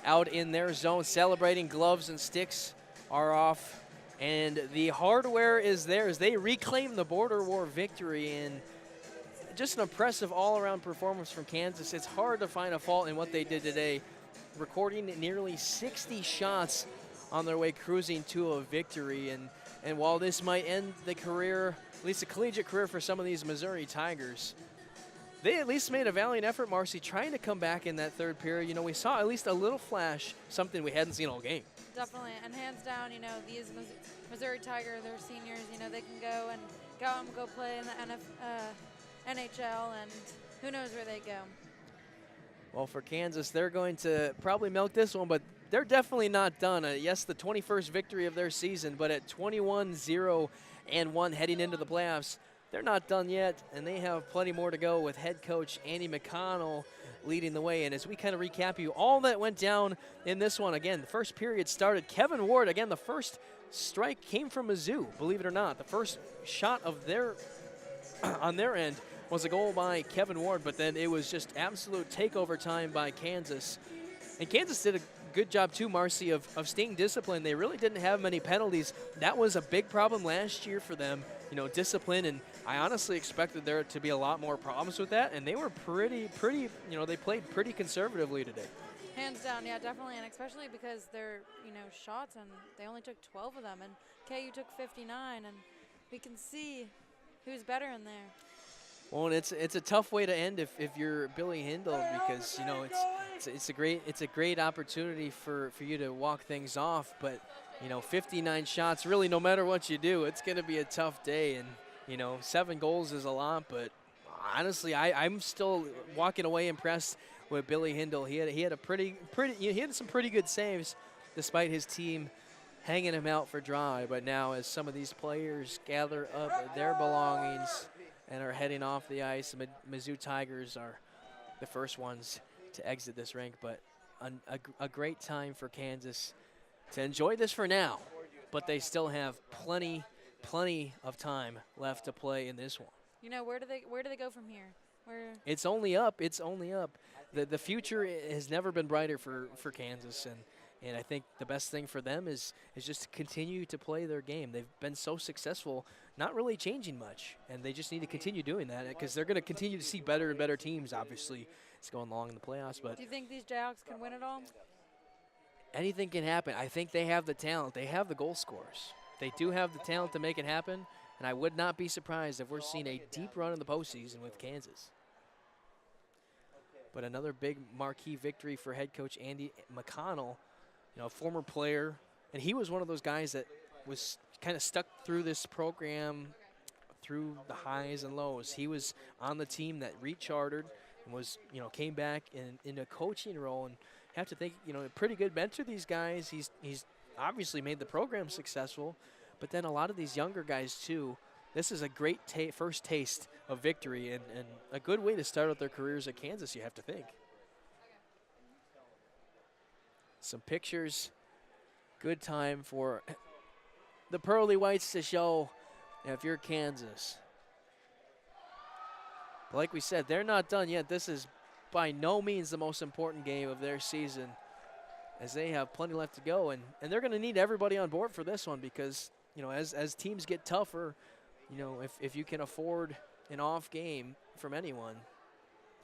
out in their zone celebrating. Gloves and sticks are off. And the hardware is there as they reclaim the border war victory. And just an impressive all-around performance from Kansas. It's hard to find a fault in what they did today, recording nearly 60 shots on their way cruising to a victory. And while this might end the career, at least a collegiate career for some of these Missouri Tigers, they at least made a valiant effort, Marcy, trying to come back in that 3rd period. You know, we saw at least a little flash, something we hadn't seen all game. Definitely, and hands down, you know, these Missouri Tigers, they're seniors, you know, they can go and go play in the NHL, and who knows where they go. Well, for Kansas, they're going to probably milk this one, but they're definitely not done. Yes, the 21st victory of their season, but at 21-0-1 heading into the playoffs, they're not done yet, and they have plenty more to go with head coach Andy McConnell leading the way. And as we kind of recap you all that went down in this one, again, the first period started. Kevin Ward, again, the first strike came from Mizzou, believe it or not. The first shot of their on their end was a goal by Kevin Ward, but then it was just absolute takeover time by Kansas. And Kansas did a good job too, Marcy, of staying disciplined. They really didn't have many penalties. That was a big problem last year for them, you know, discipline, and I honestly expected there to be a lot more problems with that, and they were pretty, you know, they played pretty conservatively today. Hands down, yeah, definitely, and especially because they're, you know, shots, and they only took 12 of them, and KU took 59, and we can see who's better in there. Well, and it's a tough way to end if you're Billy Hindle, because you know it's a great opportunity for you to walk things off, but you know 59 shots, really no matter what you do, it's going to be a tough day, and you know 7 goals is a lot, but honestly I'm still walking away impressed with Billy Hindle. He had some pretty good saves despite his team hanging him out for dry, but now as some of these players gather up their belongings and are heading off the ice, the Mizzou Tigers are the first ones to exit this rink, but a great time for Kansas to enjoy this for now, but they still have plenty of time left to play in this one. You know, where do they go from here? It's only up. It's only up. The future has never been brighter for Kansas, and I think the best thing for them is just to continue to play their game. They've been so successful, not really changing much, and they just need to continue doing that because they're going to continue to see better and better teams, obviously, it's going along in the playoffs. But do you think these Jayhawks can win it all? Anything can happen. I think they have the talent. They have the goal scorers. They do have the talent to make it happen, and I would not be surprised if we're seeing a deep run in the postseason with Kansas. But another big marquee victory for head coach Andy McConnell, you know, former player, and he was one of those guys that was kind of stuck through this program, through the highs and lows. He was on the team that rechartered and was, you know, came back in a coaching role, and have to think, you know, a pretty good mentor these guys. He's obviously made the program successful, but then a lot of these younger guys too. This is a great first taste of victory and a good way to start out their careers at Kansas, you have to think. Some pictures. Good time for the Pearly Whites to show if you're Kansas. But like we said, they're not done yet. This is by no means the most important game of their season, as they have plenty left to go. And they're going to need everybody on board for this one because, you know, as teams get tougher, you know, if you can afford an off game from anyone,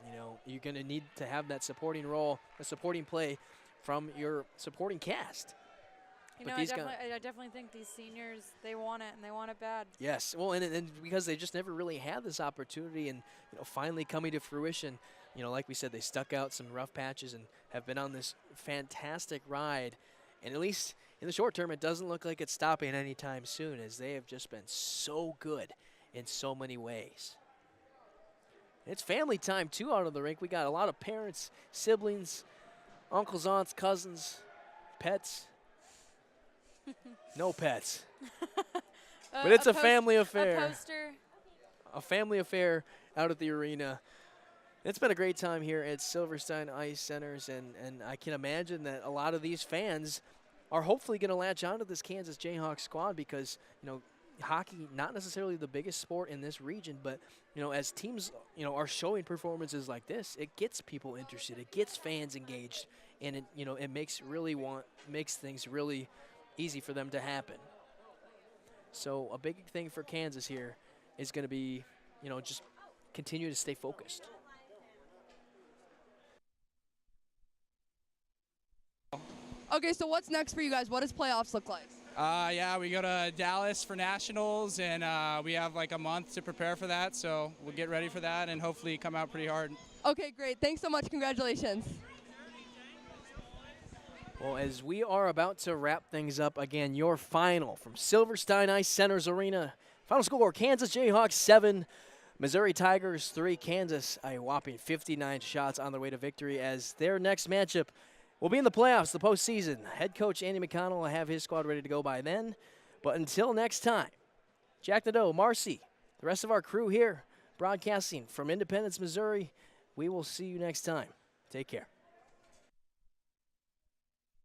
you know, you're going to need to have that supporting role, a supporting play from your supporting cast. You know, I definitely think these seniors, they want it, and they want it bad. Yes, well, and because they just never really had this opportunity, and, you know, finally coming to fruition, you know, like we said, they stuck out some rough patches and have been on this fantastic ride. And at least in the short term, it doesn't look like it's stopping anytime soon, as they have just been so good in so many ways. It's family time, too, out of the rink. We got a lot of parents, siblings, uncles, aunts, cousins, pets. No pets. But it's a family affair. A poster. A family affair out at the arena. It's been a great time here at Silverstein Ice Centers, and I can imagine that a lot of these fans are hopefully going to latch onto this Kansas Jayhawks squad because, you know, hockey, not necessarily the biggest sport in this region, but, you know, as teams, you know, are showing performances like this, it gets people interested, it gets fans engaged, and it, you know, it makes things really easy for them to happen. So a big thing for Kansas here is going to be, you know, just continue to stay focused. Okay, so what's next for you guys? What does playoffs look like? Yeah, we go to Dallas for nationals, and we have like a month to prepare for that, so we'll get ready for that and hopefully come out pretty hard. Okay, great. Thanks so much. Congratulations. Well, as we are about to wrap things up, again, your final from Silverstein Ice Centers Arena. Final score, Kansas Jayhawks 7, Missouri Tigers 3. Kansas a whopping 59 shots on their way to victory, as their next matchup We'll be in the playoffs, the postseason. Head coach Andy McConnell will have his squad ready to go by then. But until next time, Jack Nadeau, Marcy, the rest of our crew here broadcasting from Independence, Missouri, we will see you next time. Take care.